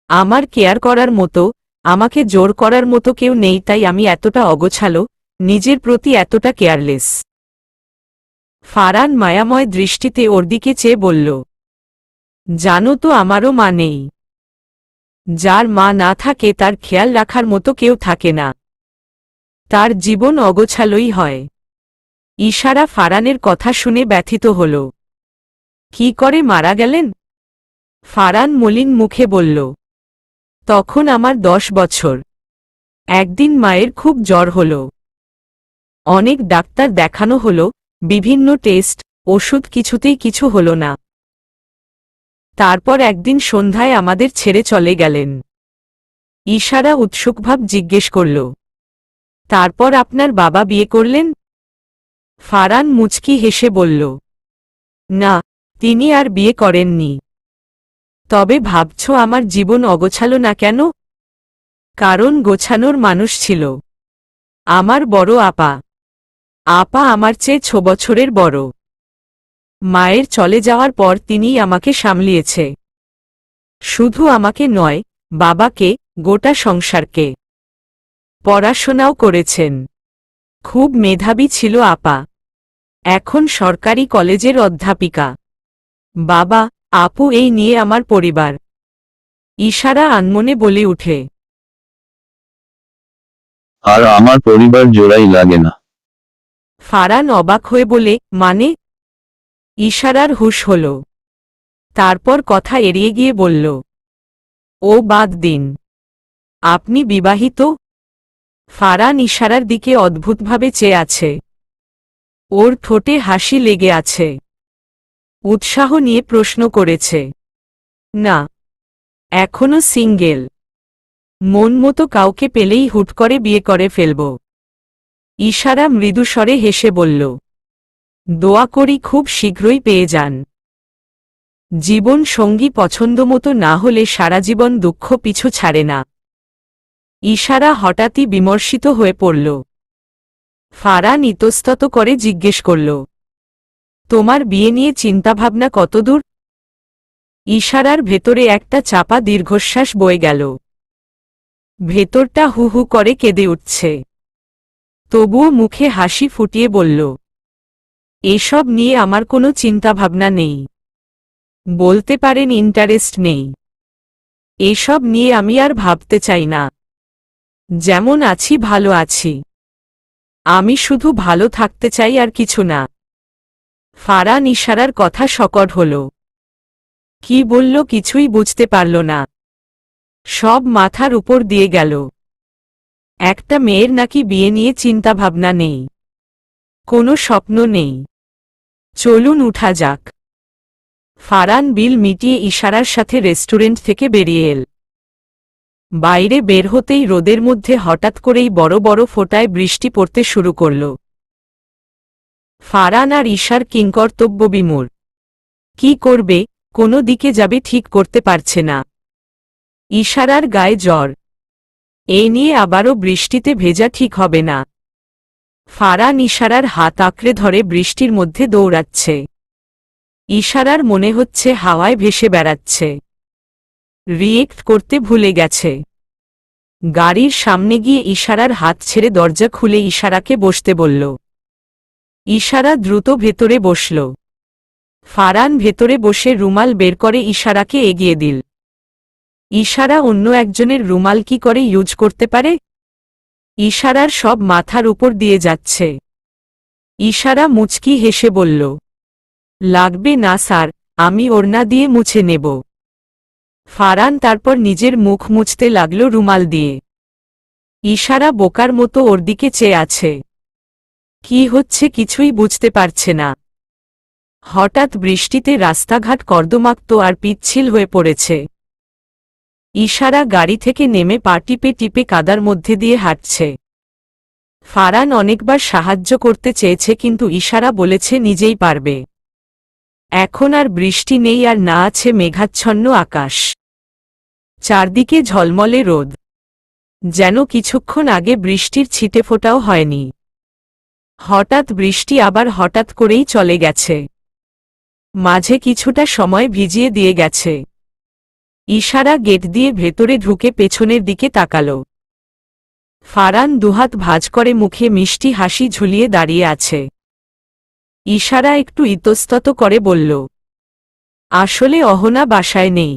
আমার কেয়ার করার মতো, আমাকে জোর করার মতো কেউ নেই, তাই আমি এতটা অগোছালো, নিজের প্রতি এতটা কেয়ারলেস। ফারান মায়াময় দৃষ্টিতে ওর দিকে চেয়ে বলল, জানো তো আমারও মা নেই। যার মা না থাকে তার খেয়াল রাখার মতো কেউ থাকে না। তার জীবন অগোছালোই হয়। ইশারা ফারানের কথা শুনে ব্যথিত হল। কি করে মারা গেলেন? ফারান মলিন মুখে বলল, তখন আমার 10 বছর। একদিন মায়ের খুব জ্বর হল। অনেক ডাক্তার দেখানো হল, বিভিন্ন টেস্ট, ওষুধ, কিছুতেই কিছু হল না। তারপর একদিন সন্ধ্যায় আমাদের ছেড়ে চলে গেলেন। ইশারা উৎসুকভাব জিজ্ঞেস করল, তারপর আপনার বাবা বিয়ে করলেন? ফারান মুচকি হেসে বলল, না, তিনি আর বিয়ে করেননি। তবে ভাবছ আমার জীবন অগোছালো না কেন? কারণ গোছানোর মানুষ ছিল। আমার বড় আপা। আপা আমার চেয়ে 6 বছরের বড়। মায়ের চলে যাওয়ার পর তিনিই আমাকে সামলিয়েছে। শুধু আমাকে নয়, বাবাকে, গোটা সংসারকে। পড়াশোনাও করেছেন। খুব মেধাবী ছিল আপা। এখন সরকারি কলেজের অধ্যাপিকা। বাবা, আপু, এই নিয়ে আমার পরিবার। ইশারা আনমনে বলে উঠে। আর আমার পরিবার জোড়াই লাগে না। ফারান অবাক হয়ে বলে, মানে? ইশারার হুঁশ হল। তারপর কথা এড়িয়ে গিয়ে বলল, ও বাদ দিন। আপনি বিবাহিত? ফারান ইশারার দিকে অদ্ভুতভাবে চেয়ে আছে। ওর ঠোঁটে হাসি লেগে আছে। উৎসাহ নিয়ে প্রশ্ন করেছে, না, এখনো সিঙ্গেল। মন মতো কাউকে পেলেই হুট করে বিয়ে করে ফেলব। ইশারা মৃদুস্বরে হেসে বলল, দোয়া করি খুব শীঘ্রই পেয়ে যান। জীবন সঙ্গী পছন্দমতো না হলে সারা জীবন দুঃখ পিছু ছাড়ে না। ইশারা হঠাৎই বিমর্ষিত হয়ে পড়ল। ফারান ইতস্তত করে জিজ্ঞেস করল, তোমার বিয়ে নিয়ে চিন্তাভাবনা কতদূর? ইশারার ভেতরে একটা চাপা দীর্ঘশ্বাস বয়ে গেল। ভেতরটা হু হু করে কেঁদে উঠছে। তবুও মুখে হাসি ফুটিয়ে বলল, এসব নিয়ে আমার কোনো চিন্তাভাবনা নেই। বলতে পারেন ইন্টারেস্ট নেই। এসব নিয়ে আমি আর ভাবতে চাই না। যেমন আছি ভালো আছি। আমি শুধু ভালো থাকতে চাই আর কিছু না। ফারান ইশারার কথা সকট হল। কি বলল কিছুই বুঝতে পারল না। সব মাথার উপর দিয়ে গেল। একটা মেয়ের নাকি বিয়ে নিয়ে চিন্তাভাবনা নেই, কোনো স্বপ্ন নেই। চলুন উঠা যাক। ফারান বিল মিটিয়ে ইশারার সাথে রেস্টুরেন্ট থেকে বেরিয়ে এল। বাইরে বের হতেই রোদের মধ্যে হঠাৎ করেই বড় বড় ফোঁটায় বৃষ্টি পড়তে শুরু করল। ফারান আর ইশার কিংকর্তব্যবিমূঢ়। কি করবে, কোনো দিকে যাবে ঠিক করতে পারছে না। ইশারার গায়ে জ্বর। এই নিয়ে আবারও বৃষ্টিতে ভেজা ঠিক হবে না। ফারান ইশারার হাত আঁকড়ে ধরে বৃষ্টির মধ্যে দৌড়াচ্ছে। ইশারার মনে হচ্ছে হাওয়ায় ভেসে বেড়াচ্ছে। রিয়েক্ট করতে ভুলে গেছে। গাড়ির সামনে গিয়ে ইশারার হাত ছেড়ে দরজা খুলে ইশারাকে বসতে বলল। ইশারা দ্রুত ভেতরে বসল। ফারান ভেতরে বসে রুমাল বের করে ইশারাকে এগিয়ে দিল। ইশারা অন্য একজনের রুমাল কি করে ইউজ করতে পারে? ইশারার সব মাথার উপর দিয়ে যাচ্ছে। ইশারা মুচকি হেসে বলল, লাগবে না স্যার, আমি ওড়না দিয়ে মুছে নেব। ফারান তারপর নিজের মুখ মুছতে লাগল রুমাল দিয়ে। ইশারা বোকার মতো ওর দিকে চেয়ে আছে। কি হচ্ছে কিছুই বুঝতে পারছে না। হঠাৎ বৃষ্টিতে রাস্তাঘাট কর্দমাক্ত আর পিচ্ছিল হয়ে পড়েছে। ইশারা গাড়ি থেকে নেমে পা টিপে টিপে কাদার মধ্যে দিয়ে হাঁটছে। ফারান অনেকবার সাহায্য করতে চেয়েছে কিন্তু ইশারা বলেছে নিজেই পারবে। এখন আর বৃষ্টি নেই আর না আছে মেঘাচ্ছন্ন আকাশ। চারদিকে ঝলমলে রোদ। যেন কিছুক্ষণ আগে বৃষ্টির ছিটেফোঁটাও হয়নি। হঠাৎ বৃষ্টি আবার হঠাৎ করেই চলে গেছে। মাঝে কিছুটা সময় ভিজিয়ে দিয়ে গেছে। ইশারা গেট দিয়ে ভেতরে ঢুকে পেছনের দিকে তাকাল। ফারান দুহাত ভাঁজ করে মুখে মিষ্টি হাসি ঝুলিয়ে দাঁড়িয়ে আছে। ইশারা একটু ইতস্তত করে বলল, আসলে অহনা বাসায় নেই,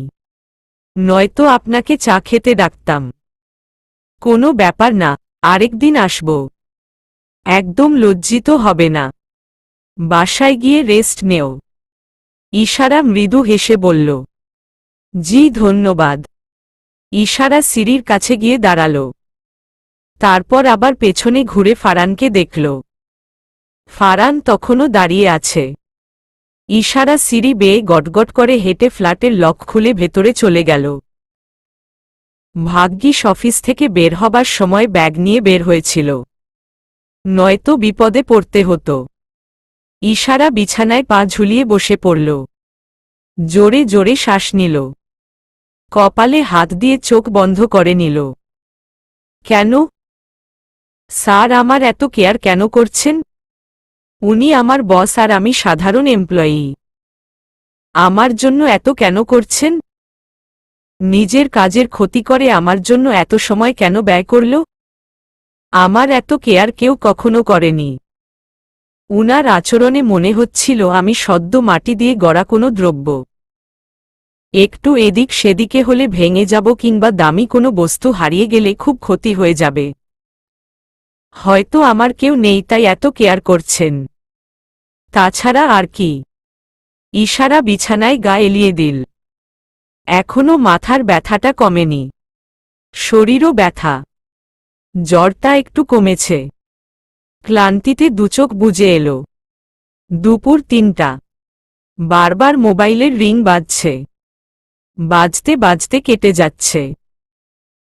নয়তো আপনাকে চা খেতে ডাকতাম। কোনো ব্যাপার না, আরেকদিন আসব। একদম লজ্জিত হবে না। বাসায় গিয়ে রেস্ট নেও। ইশারা মৃদু হেসে বলল, জি ধন্যবাদ। ইশারা সিঁড়ির কাছে গিয়ে দাঁড়াল। তারপর আবার পেছনে ঘুরে ফারানকে দেখল। ফারান তখনও দাঁড়িয়ে আছে। ইশারা সিঁড়ি বেয়ে গটগট করে হেঁটে ফ্ল্যাটের লক খুলে ভেতরে চলে গেল। ভাগ্যিস অফিস থেকে বের হবার সময় ব্যাগ নিয়ে বের হয়েছিল, নয়তো বিপদে পড়তে হতো। ইশারা বিছানায় পা ঝুলিয়ে বসে পড়ল। জোরে জোরে শ্বাস নিল। কপালে হাত দিয়ে চোখ বন্ধ করে নিল। কেন? স্যার আমার এত কেয়ার কেন করছেন? উনি আমার বস আর আমি সাধারণ এমপ্লয়ি। আমার জন্য এত কেন করছেন? নিজের কাজের ক্ষতি করে আমার জন্য এত সময় কেন ব্যয় করল? আমার এত কেয়ার কেউ কখনো করেনি। উনার আচরণে মনে হচ্ছিল আমি সদ্য মাটি দিয়ে গড়া কোনো দ্রব্য। একটু এদিক সেদিকে হলে ভেঙে যাব কিংবা দামি কোনো বস্তু হারিয়ে গেলে খুব ক্ষতি হয়ে যাবে। হয়তো আমার কেউ নেই তাই এত কেয়ার করছেন। তাছাড়া আর কি? ইশারা বিছানায় গা এলিয়ে দিল। এখনো মাথার ব্যথাটা কমেনি। শরীরও ব্যথা। জ্বরটা একটু কমেছে। ক্লান্তিতে দুচোখ বুজে এলো। দুপুর ৩টা। বারবার মোবাইলের রিং বাজছে। বাজতে বাজতে কেটে যাচ্ছে।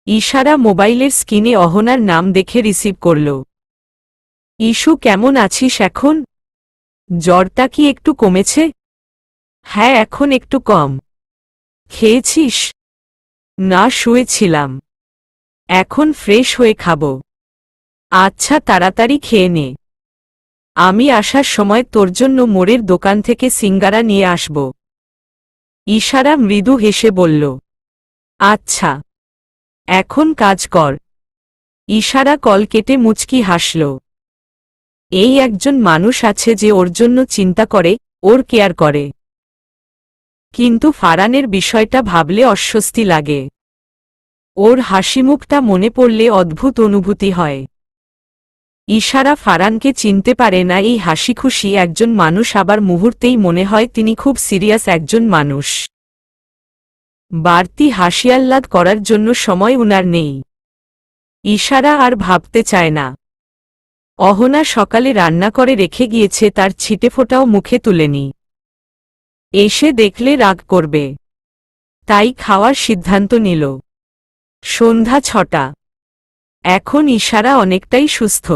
ইশারা মোবাইলের স্ক্রিনে অহনার নাম দেখে রিসিভ করল। ইস্যু, কেমন আছিস এখন? জ্বরটা কি একটু কমেছে? হ্যাঁ, এখন একটু কম। খেয়েছিস? না, শুয়েছিলাম। এখন ফ্রেশ হয়ে খাবো। আচ্ছা, তাড়াতাড়ি খেয়ে নে। আমি আসার সময় তোর জন্য মোড়ের দোকান থেকে সিঙ্গারা নিয়ে আসব। ইশারা মৃদু হেসে বলল, আচ্ছা, এখন কাজ কর। ইশারা কল কেটে মুচকি হাসল। এই একজন মানুষ আছে যে ওর জন্য চিন্তা করে, ওর কেয়ার করে। কিন্তু ফারানের বিষয়টা ভাবলে অস্বস্তি লাগে। ওর হাসিমুখটা মনে পড়লে অদ্ভুত অনুভূতি হয়। ইশারা ফারানকে চিনতে পারে না। এই হাসিখুশি একজন মানুষ, আবার মুহূর্তেই মনে হয় তিনি খুব সিরিয়াস একজন মানুষ। বাড়তি হাসিয়াল্লাদ করার জন্য সময় উনার নেই। ইশারা আর ভাবতে চায় না। অহনা সকালে রান্না করে রেখে গিয়েছে, তার ছিটেফোঁটাও মুখে তুলেনি। এসে দেখলে রাগ করবে, তাই খাওয়ার সিদ্ধান্ত নিল। সন্ধ্যা ৬টা। এখন ইশারা অনেকটাই সুস্থ।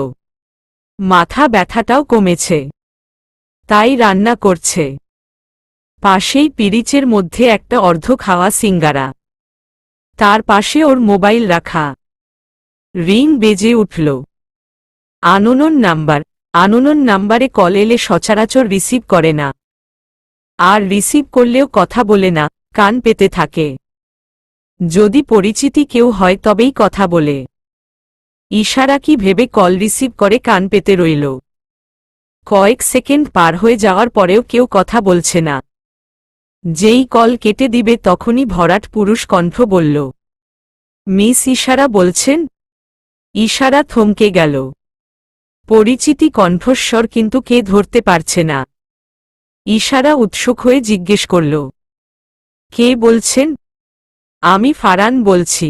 মাথা ব্যথাটাও কমেছে। তাই রান্না করছে। পাশেই পিরিচের মধ্যে একটা অর্ধ খাওয়া সিঙ্গারা। তার পাশে ওর মোবাইল রাখা। রিং বেজে উঠল। Unknown number. আননোন নাম্বারে কল এলে সচরাচর রিসিভ করে না। আর রিসিভ করলেও কথা বলে না, কান পেতে থাকে। যদি পরিচিতি কেউ হয় তবেই কথা বলে। ইশারা কি ভেবে কল রিসিভ করে কান পেতে রইল। কয়েক সেকেন্ড পার হয়ে যাওয়ার পরেও কেউ কথা বলছে না। যেই কল কেটে দিবে তখনই ভরাট পুরুষ কণ্ঠ বলল, মিস ইশারা বলছেন? ইশারা থমকে গেল। পরিচিতি কণ্ঠস্বর, কিন্তু কে ধরতে পারছে না। ইশারা উৎসুক হয়ে জিজ্ঞেস করল, কে বলছেন? আমি ফারান বলছি।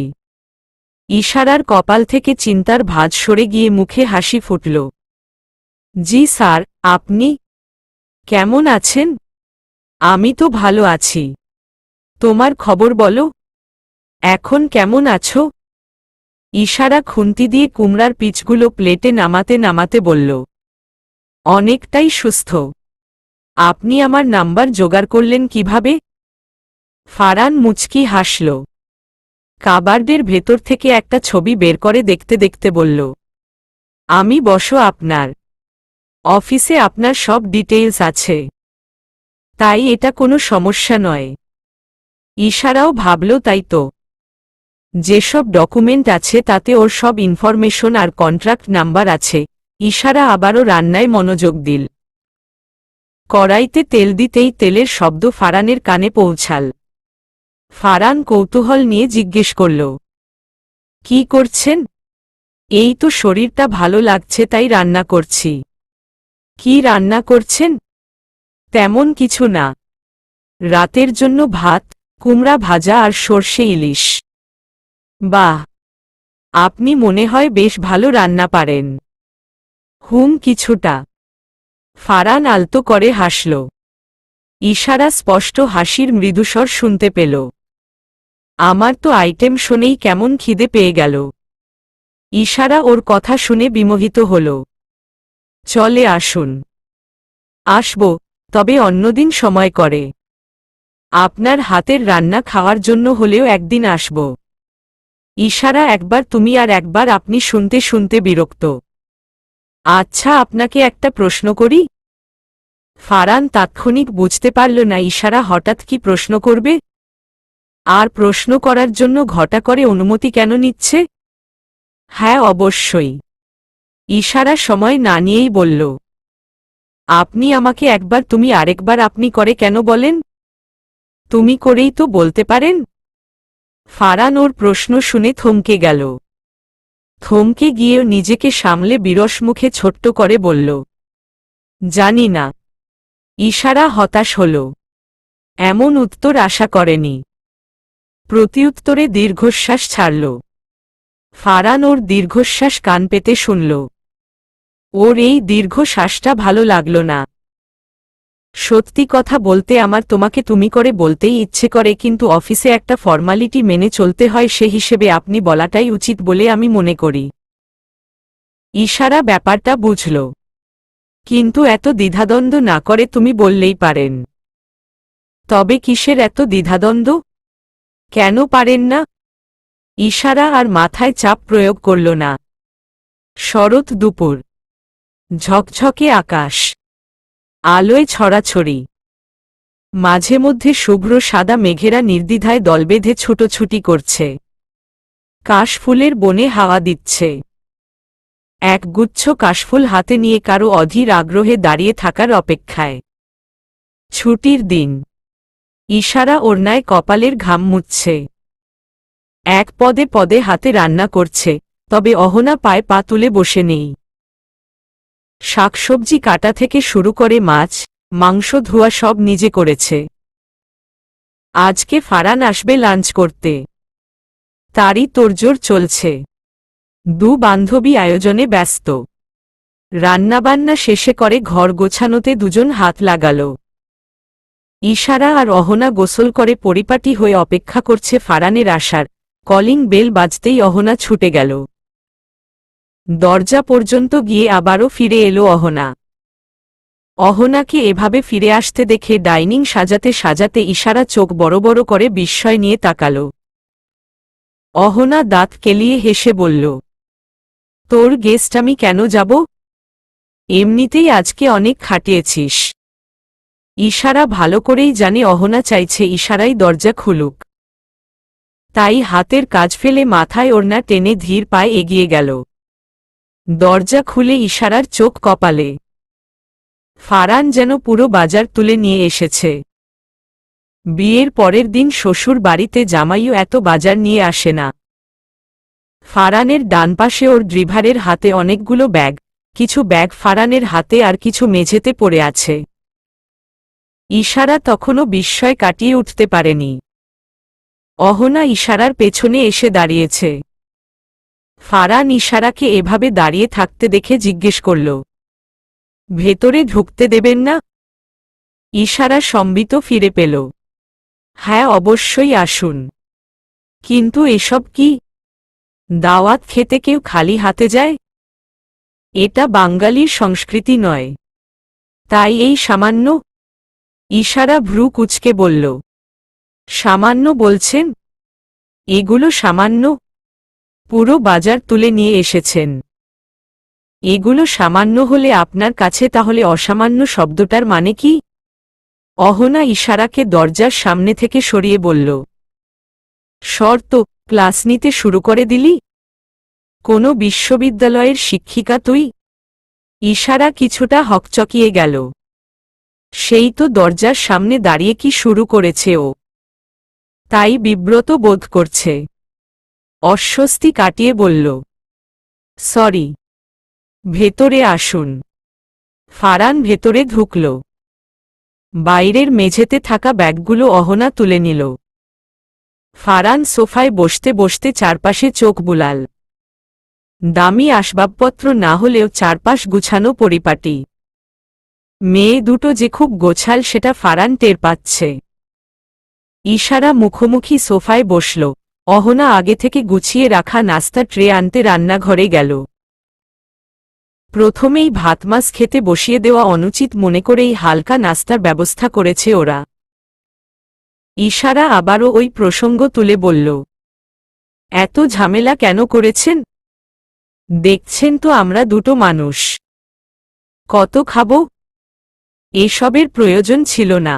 ইশারার কপাল থেকে চিন্তার ভাঁজ সরে গিয়ে মুখে হাসি ফুটল। জি স্যার, আপনি কেমন আছেন? আমি তো ভালো আছি। তোমার খবর বলো। এখন কেমন আছো? ইশারা খুন্তি দিয়ে কুমড়ার পিচগুলো প্লেটে নামাতে নামাতে বলল, অনেকটাই সুস্থ। আপনি আমার নাম্বার জোগাড় করলেন কিভাবে? ফারান মুচকি হাসল। কাবার্ডের ভেতর থেকে একটা ছবি বের করে দেখতে দেখতে বলল, আমি বসো, আপনার অফিসে আপনার সব ডিটেইলস আছে, তাই এটা কোনো সমস্যা নয়। ইশারাও ভাবল, তাই তো। যেসব ডকুমেন্ট আছে তাতে ওর সব ইনফরমেশন আর কন্ট্রাক্ট নাম্বার আছে। ইশারা আবারও রান্নায় মনোযোগ দিল। কড়াইতে তেল দিতেই তেলের শব্দ ফারানের কানে পৌঁছাল। ফারান কৌতূহল নিয়ে জিজ্ঞেস করল, কি করছেন? এই তো শরীরটা ভালো লাগছে তাই রান্না করছি। কি রান্না করছেন? তেমন কিছু না। রাতের জন্য ভাত, কুমড়া ভাজা আর সর্ষে ইলিশ। বাহ, আপনি মনে হয় বেশ ভালো রান্না পারেন। কিছুটা। ফারান আলতো করে হাসল। ইশারা স্পষ্ট হাসির মৃদুস্বর শুনতে পেল। আমার তো আইটেম শুনেই কেমন খিদে পেয়ে গেল। ইশারা ওর কথা শুনে বিমোহিত হল। চলে আসুন। আসব, তবে অন্যদিন সময় করে। আপনার হাতের রান্না খাওয়ার জন্য হলেও একদিন আসব। ইশারা একবার তুমি আর একবার আপনি শুনতে শুনতে বিরক্ত। আচ্ছা, আপনাকে একটা প্রশ্ন করি? ফারান তাৎক্ষণিক বুঝতে পারল না ইশারা হঠাৎ কি প্রশ্ন করবে। আর প্রশ্ন করার জন্য ঘটা করে অনুমতি কেন নিচ্ছে? হ্যাঁ, অবশ্যই। ইশারা সময় না নিয়েই বলল, আপনি আমাকে একবার তুমি আরেকবার আপনি করে কেন বলেন? তুমি করেই তো বলতে পারেন। ফারান ওর প্রশ্ন শুনে থমকে গেল। থমকে গিয়েও নিজেকে সামলে বিরস মুখে ছোট্ট করে বলল, জানি না। ইশারা হতাশ হল। এমন উত্তর আশা করেনি। প্রতিউত্তরে দীর্ঘশ্বাস ছাড়ল। ফারান ওর দীর্ঘশ্বাস কান পেতে শুনল। ওর এই দীর্ঘশ্বাসটা ভালো লাগল না। সত্যি কথা বলতে আমার তোমাকে তুমি করে বলতেই ইচ্ছে করে, কিন্তু অফিসে একটা ফর্মালিটি মেনে চলতে হয়, সে হিসেবে আপনি বলাটাই উচিত বলে আমি মনে করি। ইশারা ব্যাপারটা বুঝল, কিন্তু এত দ্বিধাদ্বন্দ্ব না করে তুমি বললেই পারেন। তবে কিসের এত দ্বিধাদ্বন্দ্ব? কেন পারেন না? ইশারা আর মাথায় চাপ প্রয়োগ করল না। শরৎ দুপুর, ঝকঝকে আকাশ, আলোয় ছড়াছড়ি, মাঝে মধ্যে শুভ্র সাদা মেঘেরা নির্দ্বিধায় দল বেঁধে ছুটোছুটি করছে। কাশফুলের বনে হাওয়া দিচ্ছে। একগুচ্ছ কাশফুল হাতে নিয়ে কারো অধীর আগ্রহে দাঁড়িয়ে থাকার অপেক্ষায়। ছুটির দিন। ইশারা ওড়নায় কপালের ঘাম মুছছে। এক পদে পদে হাতে রান্না করছে, তবে অহনা পায়ে পা তুলে বসে নেই। শাকসবজি কাটা থেকে শুরু করে মাছ, মাংস ধোয়া সব নিজে করেছে। আজকে ফারান আসবে লাঞ্চ করতে। তারই তোড়জোড় চলছে। দু বান্ধবী আয়োজনে ব্যস্ত। রান্নাবান্না শেষে করে ঘর গোছানোতে দুজন হাত লাগাল। ইশারা আর অহনা গোসল করে পরিপাটি হয়ে অপেক্ষা করছে ফারানের আসার। কলিং বেল বাজতেই অহনা ছুটে গেল। দরজা পর্যন্ত গিয়ে আবারও ফিরে এলো অহনা। অহনাকে এভাবে ফিরে আসতে দেখে ডাইনিং সাজাতে সাজাতে ইশারা চোখ বড় বড় করে বিস্ময় নিয়ে তাকাল। অহনা দাঁত কেলিয়ে হেসে বলল, তোর গেস্ট আমি কেন যাব? এমনিতেই আজকে অনেক খাটিয়েছিস। ইশারা ভালো করেই জানে অহনা চাইছে ইশারাই দরজা খুলুক। তাই হাতের কাজ ফেলে মাথায় ওড়না টেনে ধীর পায়ে এগিয়ে গেল। দরজা খুলে ইশারার চোখ কপালে। ফারান যেন পুরো বাজার তুলে নিয়ে এসেছে। বিয়ের পরের দিন শ্বশুর বাড়িতে জামাইও এত বাজার নিয়ে আসে না। ফারানের ডান পাশে ওর ড্রাইভারের হাতে অনেকগুলো ব্যাগ, কিছু ব্যাগ ফারানের হাতে আর কিছু মেঝেতে পড়ে আছে। ইশারা তখনও বিস্ময় কাটিয়ে উঠতে পারেনি। অহনা ইশারার পেছনে এসে দাঁড়িয়েছে। ফারান ইশারাকে এভাবে দাঁড়িয়ে থাকতে দেখে জিজ্ঞেস করল, ভেতরে ঢুকতে দেবেন না? ইশারা সম্বিত ফিরে পেল। হ্যাঁ, অবশ্যই আসুন। কিন্তু এসব কি? দাওয়াত খেতে কেউ খালি হাতে যায়? এটা বাঙালির সংস্কৃতি নয়। তাই এই সামান্য। ইশারা ভ্রু কুঁচকে বলল, সামান্য বলছেন? এগুলো সামান্য? পুরো বাজার তুলে নিয়ে এসেছেন। এগুলো সামান্য হলে আপনার কাছে তাহলে অসামান্য শব্দটার মানে কি? অহনা ইশারাকে দরজার সামনে থেকে সরিয়ে বলল, শর্ত, ক্লাস নিতে শুরু করে দিলি? কোনো বিশ্ববিদ্যালয়ের শিক্ষিকা তুই? ইশারা কিছুটা হকচকিয়ে গেল। সেই তো দরজার সামনে দাঁড়িয়ে কি শুরু করেছে ও। তাই বিব্রত বোধ করছে। অস্বস্তি কাটিয়ে বলল, সরি। ভেতরে আসুন। ফারান ভেতরে ঢুকল। বাইরের মেঝেতে থাকা ব্যাগগুলো অহনা তুলে নিল। ফারান সোফায় বসতে বসতে চারপাশে চোখ বুলাল। দামি আসবাবপত্র না হলেও চারপাশ গুছানো পরিপাটি। মেয়ে দুটো যে খুব গোছাল সেটা ফারান টের পাচ্ছে। ইশারা মুখোমুখি সোফায় বসল। অহনা আগে থেকে গুছিয়ে রাখা নাস্তা ট্রে আনতে রান্নাঘরে গেল। প্রথমেই ভাত মাছ খেতে বসিয়ে দেওয়া অনুচিত মনে করেই হালকা নাস্তার ব্যবস্থা করেছে ওরা। ইশারা আবারও ওই প্রসঙ্গ তুলে বলল, এত ঝামেলা কেন করেছেন? দেখছেন তো আমরা দুটো মানুষ। কত খাবো? এসবের প্রয়োজন ছিল না।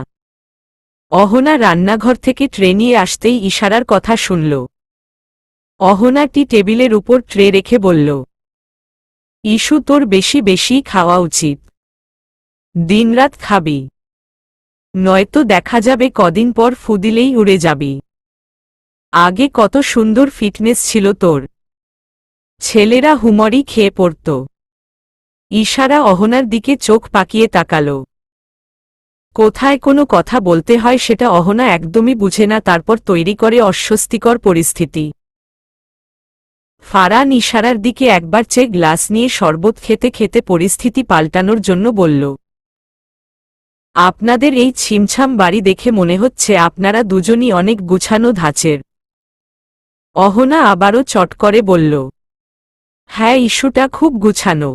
অহনা রান্নাঘর থেকে ট্রে নিয়ে আসতেই ইশারার কথা শুনল। অহনা টি টেবিলের উপর ট্রে রেখে বলল, ইস্যু তোর বেশি বেশি খাওয়া উচিত। দিনরাত খাবি, নয়তো দেখা যাবে কদিন পর ফুদিলেই উড়ে যাবি। আগে কত সুন্দর ফিটনেস ছিল তোর। ছেলেরা হুমড়ি খেয়ে পড়ত। ইশারা অহনার দিকে চোখ পাকিয়ে তাকাল। কোথায় কোনো কথা বলতে হয় সেটা অহনা একদমই বুঝে না, তারপর তৈরি করে অস্বস্তিকর পরিস্থিতি। ফারান ইশারার দিকে একবার চেয়ে গ্লাস নিয়ে শরবত খেতে খেতে পরিস্থিতি পাল্টানোর জন্য বলল, আপনাদের এই ছিমছাম বাড়ি দেখে মনে হচ্ছে আপনারা দুজনই অনেক গুছানো ধাঁচের। অহনা আবারও চট করে বলল, হ্যাঁ, ইস্যুটা খুব গুছানো।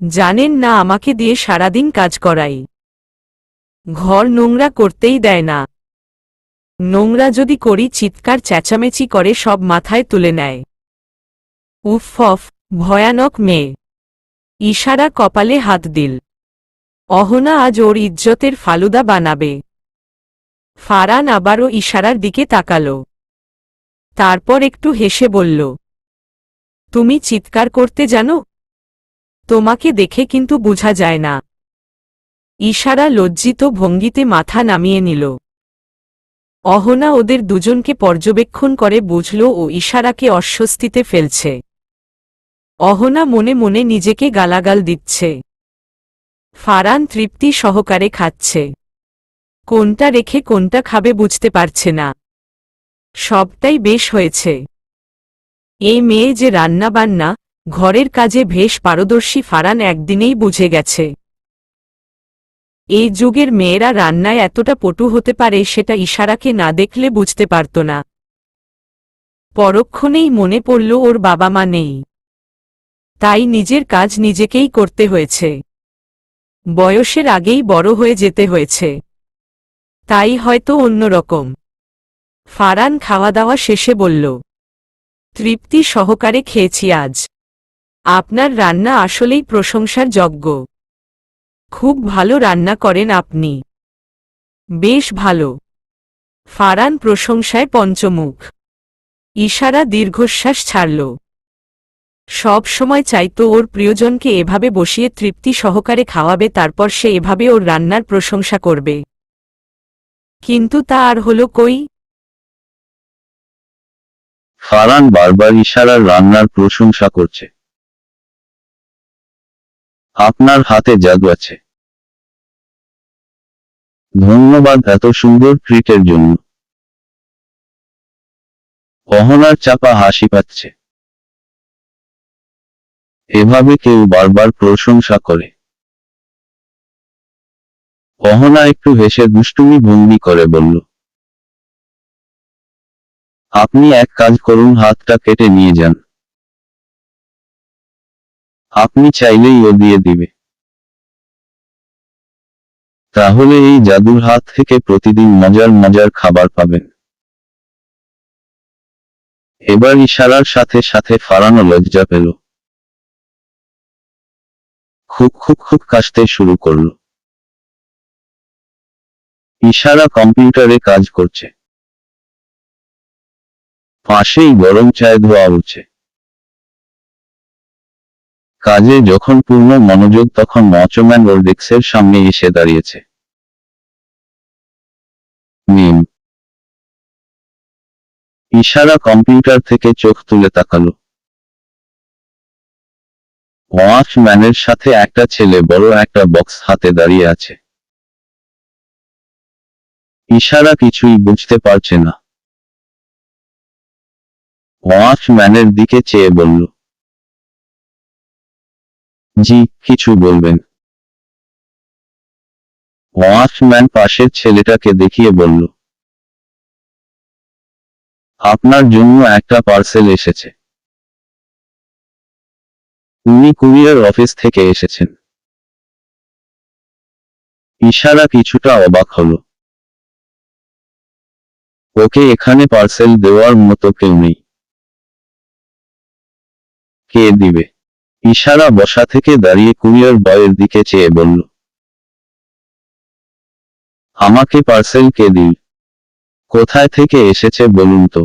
জানেন না, আমাকে দিয়ে সারাদিন কাজ করাই, ঘর নোংরা করতেই দেয় না। নোংরা যদি করি চিৎকার চেঁচামেচি করে সব মাথায় তুলে নেয়। উফ, ভয়ানক মেয়ে। ইশারা কপালে হাত দিল। অহনা আজ ওর ইজ্জতের ফালুদা বানাবে। ফারান আবারও ইশারার দিকে তাকাল, তারপর একটু হেসে বলল, তুমি চিৎকার করতে জানো? তোমাকে দেখে কিন্তু বোঝা যায় না। ইশারা লজ্জিত ভঙ্গিতে মাথা নামিয়ে নিল। অহনা ওদের দুজনকে পর্যবেক্ষণ করে বুঝল ও ইশারাকে অস্বস্তিতে ফেলছে। অহনা মনে মনে নিজেকে গালাগাল দিচ্ছে। ফারান তৃপ্তি সহকারে খাচ্ছে। কোনটা রেখে কোনটা খাবে বুঝতে পারছে না। সবটাই বেশ হয়েছে। এই মেয়ে যে রান্নাবান্না, ঘরের কাজে বেশ পারদর্শী ফারান একদিনেই বুঝে গেছে। এই যুগের মেয়েরা রান্নায় এতটা পটু হতে পারে সেটা ইশারাকে না দেখলে বুঝতে পারত না। পরক্ষণেই মনে পড়ল ওর বাবা মা নেই, তাই নিজের কাজ নিজেকেই করতে হয়েছে। বয়সের আগেই বড় হয়ে যেতে হয়েছে, তাই হয়তো অন্যরকম। ফারান খাওয়া দাওয়া শেষে বলল, তৃপ্তি সহকারে খেয়েছি আজ। আপনার রান্না আসলেই প্রশংসার যোগ্য। খুব ভালো রান্না করেন আপনি। বেশ ভালো। ফারান প্রশংসায় পঞ্চমুখ। ইশারা দীর্ঘশ্বাস ছাড়ল। সব সময় চাইতো ওর প্রিয়জনকে এভাবে বসিয়ে তৃপ্তি সহকারে খাওয়াবে, তারপর সে এভাবে ওর রান্নার প্রশংসা করবে। কিন্তু তা আর হলো কই? ফারান বারবার ইশারার রান্নার প্রশংসা করছে। আপনার হাতে জাদু আছে। ধন্যবাদ এত সুন্দর ট্রিটের জন্য। অহনার চাপা হাসি পাচ্ছে। এভাবে কেউ বারবার প্রশংসা করে? অহনা একটু হেসে দুষ্টুমি ভঙ্গি করে বলল, আপনি এক কাজ করুন, হাতটা কেটে নিয়ে যান। আপনি চাইলেই ও দিয়ে দিবে। তাহলে এই জাদুর হাত থেকে প্রতিদিন মজার মজার খাবার পাবেন। এবার ইশারার সাথে সাথে ফারানও লজ্জা পেল। খুব খুব খুব কাশতে শুরু করল। ইশারা কম্পিউটারে কাজ করছে। পাশেই গরম চায়ে ধোয়া উঠছে। কাজে যখন পূর্ণ মনোযোগ তখন ওয়াচম্যান ওর ডেস্কের সামনে এসে দাঁড়িয়েছে। মিম। ইশারা কম্পিউটার থেকে চোখ তুলে তাকালো। ওয়াচম্যানের সাথে একটা ছেলে বড় একটা বক্স হাতে দাঁড়িয়ে আছে। ইশারা কিছুই বুঝতে পারছে না। ওয়াচম্যানের দিকে চেয়ে বলল, জি, কিছু বলবেন? ওয়াচম্যান পাশের ছেলেটাকে দেখিয়ে বলল, আপনার জন্য একটা পার্সেল এসেছে। উনি কুরিয়ার অফিস থেকে এসেছেন। ইশারা কিছুটা অবাক হলো। ওকে এখানে পার্সেল দেওয়ার মতো কেউ নেই। কে দিবে? ইশারা বসা থেকে দাঁড়িয়ে কুরিয়ার বয়ের দিকে চেয়ে বলল, আমাকে পার্সেল কে দিল? কোথায় থেকে এসেছে বলুন তো?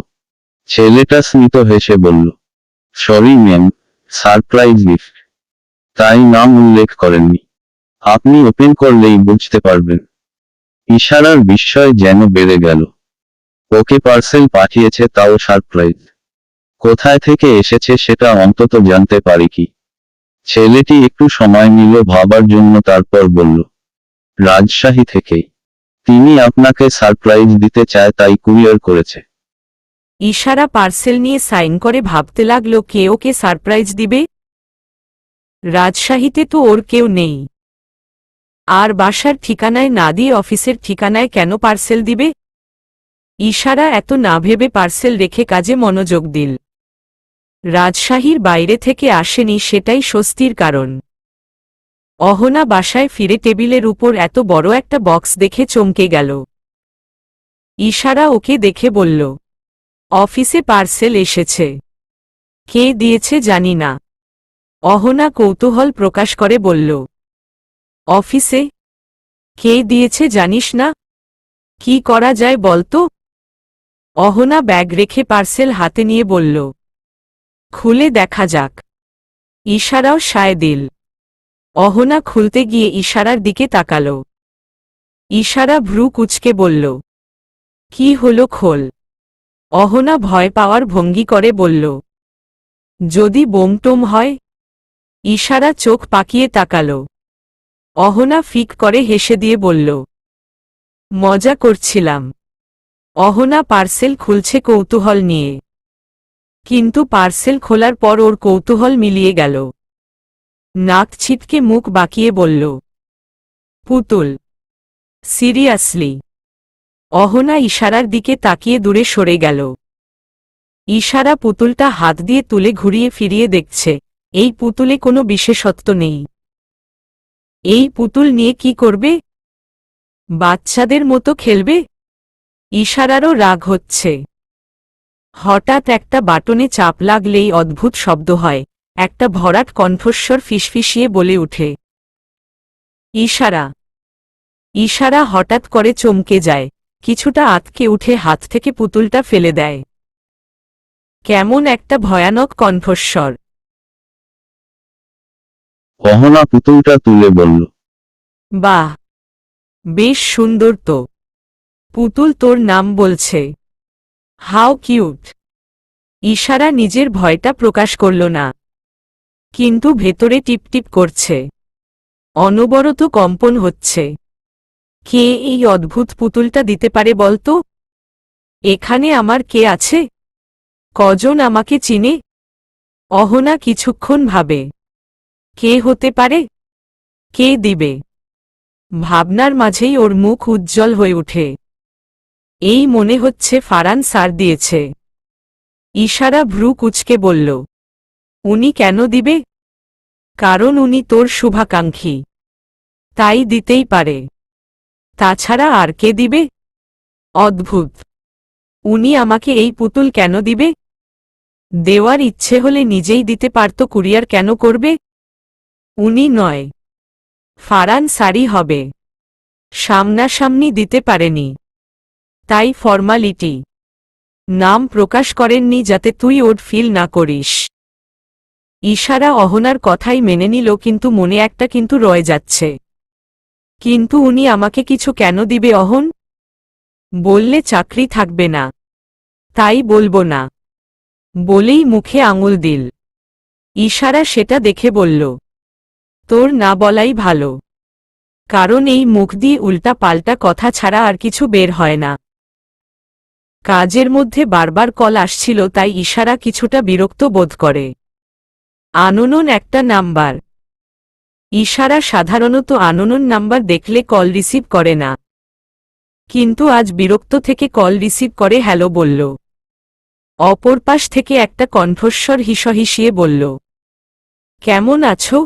ছেলেটা স্মিত হেসে বলল, সরি ম্যাম, সারপ্রাইজ গিফট, তাই নাম উল্লেখ করেননি। আপনি ওপেন করলেই বুঝতে পারবেন। ইশারার বিস্ময় যেন বেড়ে গেল। ওকে পার্সেল পাঠিয়েছে, তাও সারপ্রাইজ। কোথায় থেকে এসেছে সেটা অন্তত জানতে পারি কি? ছেলেটি একটু সময় নিল ভাবার জন্য, তারপর বলল, রাজশাহী থেকেই। তিনি আপনাকে সারপ্রাইজ দিতে চায় তাই কুরিয়ার করেছে। ইশারা পার্সেল নিয়ে সাইন করে ভাবতে লাগলো কে ওকে সারপ্রাইজ দিবে। রাজশাহীতে তো ওর কেউ নেই, আর বাসার ঠিকানায় না দিয়ে অফিসের ঠিকানায় কেন পার্সেল দিবে? ইশারা এত না ভেবে পার্সেল রেখে কাজে মনোযোগ দিল। রাজশাহীর বাইরে থেকে আসেনি, সেটাই স্বস্তির কারণ। অহনা বাসায় ফিরে টেবিলের উপর এত বড় একটা বক্স দেখে চমকে গেল। ইশারা ওকে দেখে বলল, অফিসে পার্সেল এসেছে। কে দিয়েছে জানি না। অহনা কৌতূহল প্রকাশ করে বলল, অফিসে? কে দিয়েছে জানিস না? কি করা যায় বলতো? অহনা ব্যাগ রেখে পার্সেল হাতে নিয়ে বলল, খুলে দেখা যাক। ইশারাও সায় দিল। অহনা খুলতে গিয়ে ইশারার দিকে তাকাল। ইশারা ভ্রু কুঁচকে বলল, কি হলো, খোল। অহনা ভয় পাওয়ার ভঙ্গি করে বলল, যদি বোমটোম হয়? ইশারা চোখ পাকিয়ে তাকাল। অহনা ফিক করে হেসে দিয়ে বলল, মজা করছিলাম। অহনা পার্সেল খুলছে কৌতূহল নিয়ে, কিন্তু পার্সেল খোলার পর ওর কৌতূহল মিলিয়ে গেল। নাক ছিটকে মুখ বাঁকিয়ে বলল, পুতুল? সিরিয়াসলি? অহনা ইশারার দিকে তাকিয়ে দূরে সরে গেল। ইশারা পুতুলটা হাত দিয়ে তুলে ঘুরিয়ে ফিরিয়ে দেখছে। এই পুতুলে কোনো বিশেষত্ব নেই। এই পুতুল নিয়ে কি করবে? বাচ্চাদের মতো খেলবে? ইশারারও রাগ হচ্ছে। হঠাৎ একটা বাটনে চাপ লাগলেই অদ্ভুত শব্দ হয়। একটা ভরাট কণ্ঠস্বর ফিসফিসিয়ে বলে উঠে, ইশারা। ইশারা হঠাৎ করে চমকে যায়, কিছুটা আঁতকে উঠে হাত থেকে পুতুলটা ফেলে দেয়। কেমন একটা ভয়ানক কণ্ঠস্বর। অহনা পুতুলটা তুলে বলল, বাহ, বেশ সুন্দর তো। পুতুল তোর নাম বলছে। How cute. ইশারা নিজের ভয়টা প্রকাশ করল না, কিন্তু ভেতরে টিপটিপ করছে। অনবরত কম্পন হচ্ছে। কে এই অদ্ভুত পুতুলটা দিতে পারে বলতো? এখানে আমার কে আছে? কজন আমাকে চিনে? অহনা কিছুক্ষণ ভাবে, কে হতে পারে? কে দিবে? ভাবনার মাঝেই ওর মুখ উজ্জ্বল হয়ে ওঠে। এই মনে হচ্ছে ফারান স্যার দিয়েছে। ইশারা ভ্রু কুঁচকে বলল, উনি কেন দিবে? কারণ উনি তোর শুভাকাঙ্ক্ষী, তাই দিতেই পারে। তাছাড়া আর কে দিবে? অদ্ভুত। উনি আমাকে এই পুতুল কেন দিবে? দেওয়ার ইচ্ছে হলে নিজেই দিতে পারত, কুরিয়ার কেন করবে? উনি নয়, ফারান স্যারই হবে। সামনাসামনি দিতে পারেনি, তাই ফর্মালিটি। নাম প্রকাশ করেননি যাতে তুই ওর ফিল না করিস। ইশারা অহনার কথাই মেনে নিল, কিন্তু মনে একটা কিন্তু রয়ে যাচ্ছে। কিন্তু উনি আমাকে কিছু কেন দিবে অহন? বললে চাকরি থাকবে না, তাই বলবো না। বলেই মুখে আঙুল দিল। ইশারা সেটা দেখে বলল, তোর না বলাই ভালো, কারণ এই মুখ দিয়ে উল্টা পাল্টা কথা ছাড়া আর কিছু বের হয় না। কাজের মধ্যে বারবার কল আসছিল, তাই ইশারা কিছুটা বিরক্ত বোধ করে। আননোন একটা নাম্বার। ইশারা সাধারণত আননোন নাম্বার দেখলে কল রিসিভ করে না, কিন্তু আজ বিরক্ত থেকে কল রিসিভ করে হ্যালো বলল। অপর পাশ থেকে একটা কণ্ঠস্বর হিসহিসিয়ে বলল, কেমন আছো?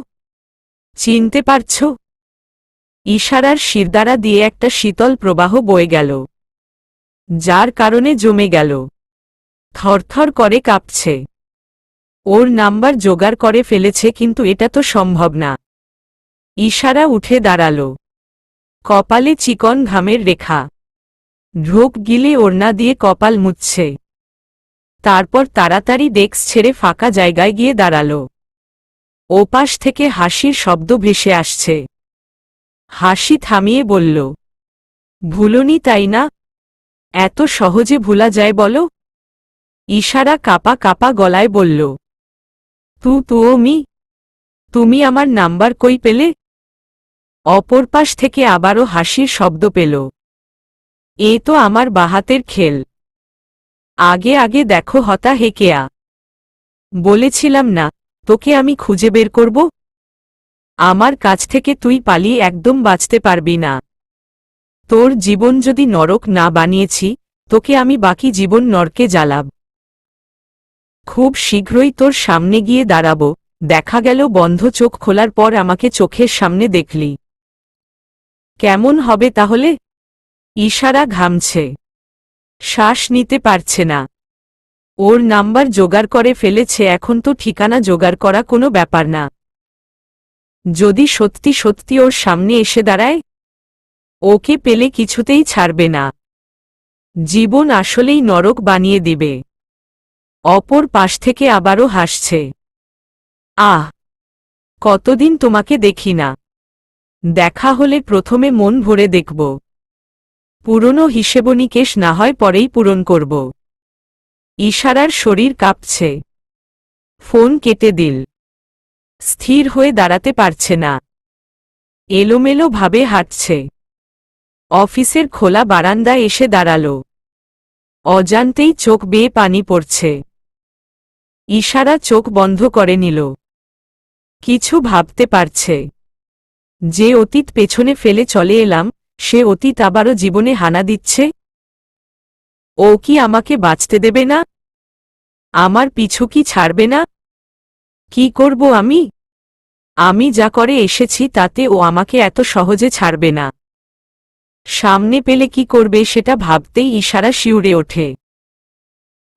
চিনতে পারছ? ইশারার শিরদাঁড়া দিয়ে একটা শীতল প্রবাহ বয়ে গেল, যার কারণে জমে গেল। থরথর করে কাঁপছে। ওর নাম্বার জোগাড় করে ফেলেছে, কিন্তু এটা তো সম্ভব না। ইশারা উঠে দাঁড়াল। কপালে চিকন ঘামের রেখা। ঢোক গিলে ওড়না দিয়ে কপাল মুছছে। তারপর তাড়াতাড়ি ডেস্ক ছেড়ে ফাঁকা জায়গায় গিয়ে দাঁড়াল। ওপাশ থেকে হাসির শব্দ ভেসে আসছে। হাসি থামিয়ে বলল, ভুলনি তাই না? এত সহজে ভুলা যায় বলো? ইশারা কাপা কাপা গলায় বলল, তুমি আমার নাম্বার কই পেলে? অপর পাশ থেকে আবারও হাসির শব্দ পেল। এ তো আমার বাহাতের খেল। আগে আগে দেখো হতা হেকেয়া। বলেছিলাম না তোকে আমি খুঁজে বের করব? আমার কাছ থেকে তুই পালিয়ে একদম বাঁচতে পারবি না। তোর জীবন যদি নরক না বানিয়েছি, তোকে আমি বাকি জীবন নরকে জ্বালাব। খুব শীঘ্রই তোর সামনে গিয়ে দাঁড়াব, দেখা গেল বন্ধ চোখ খোলার পর আমাকে চোখের সামনে দেখলি। কেমন হবে তাহলে? ইশারা ঘামছে, শ্বাস নিতে পারছে না। ওর নাম্বার জোগাড় করে ফেলেছে, এখন তো ঠিকানা জোগাড় করা কোনো ব্যাপার না। যদি সত্যি সত্যি ওর সামনে এসে দাঁড়ায়, ওকে পেলে কিছুতেই ছাড়বে না। জীবন আসলেই নরক বানিয়ে দিবে। অপর পাশ থেকে আবারও হাসছে। আহ, কতদিন তোমাকে দেখি না। দেখা হলে প্রথমে মন ভরে দেখব। পুরনো হিসেবনিকেশ না হয় পরেই পূরণ করব। ইশারার শরীর কাঁপছে। ফোন কেটে দিল। স্থির হয়ে দাঁড়াতে পারছে না। এলোমেলো ভাবে হাঁটছে। অফিসের খোলা বারান্দায় এসে দাঁড়াল। অজান্তেই চোখ বেয়ে পানি পড়ছে। ইশারা চোখ বন্ধ করে নিল। কিছু ভাবতে পারছে। যে অতীত পেছনে ফেলে চলে এলাম, সে অতীত আবারও জীবনে হানা দিচ্ছে। ও কি আমাকে বাঁচতে দেবে না? আমার পিছু কি ছাড়বে না? কি করব আমি? আমি যা করে এসেছি তাতে ও আমাকে এত সহজে ছাড়বে না। সামনে পেলে কি করবে সেটা ভাবতেই ইশারা শিউরে ওঠে।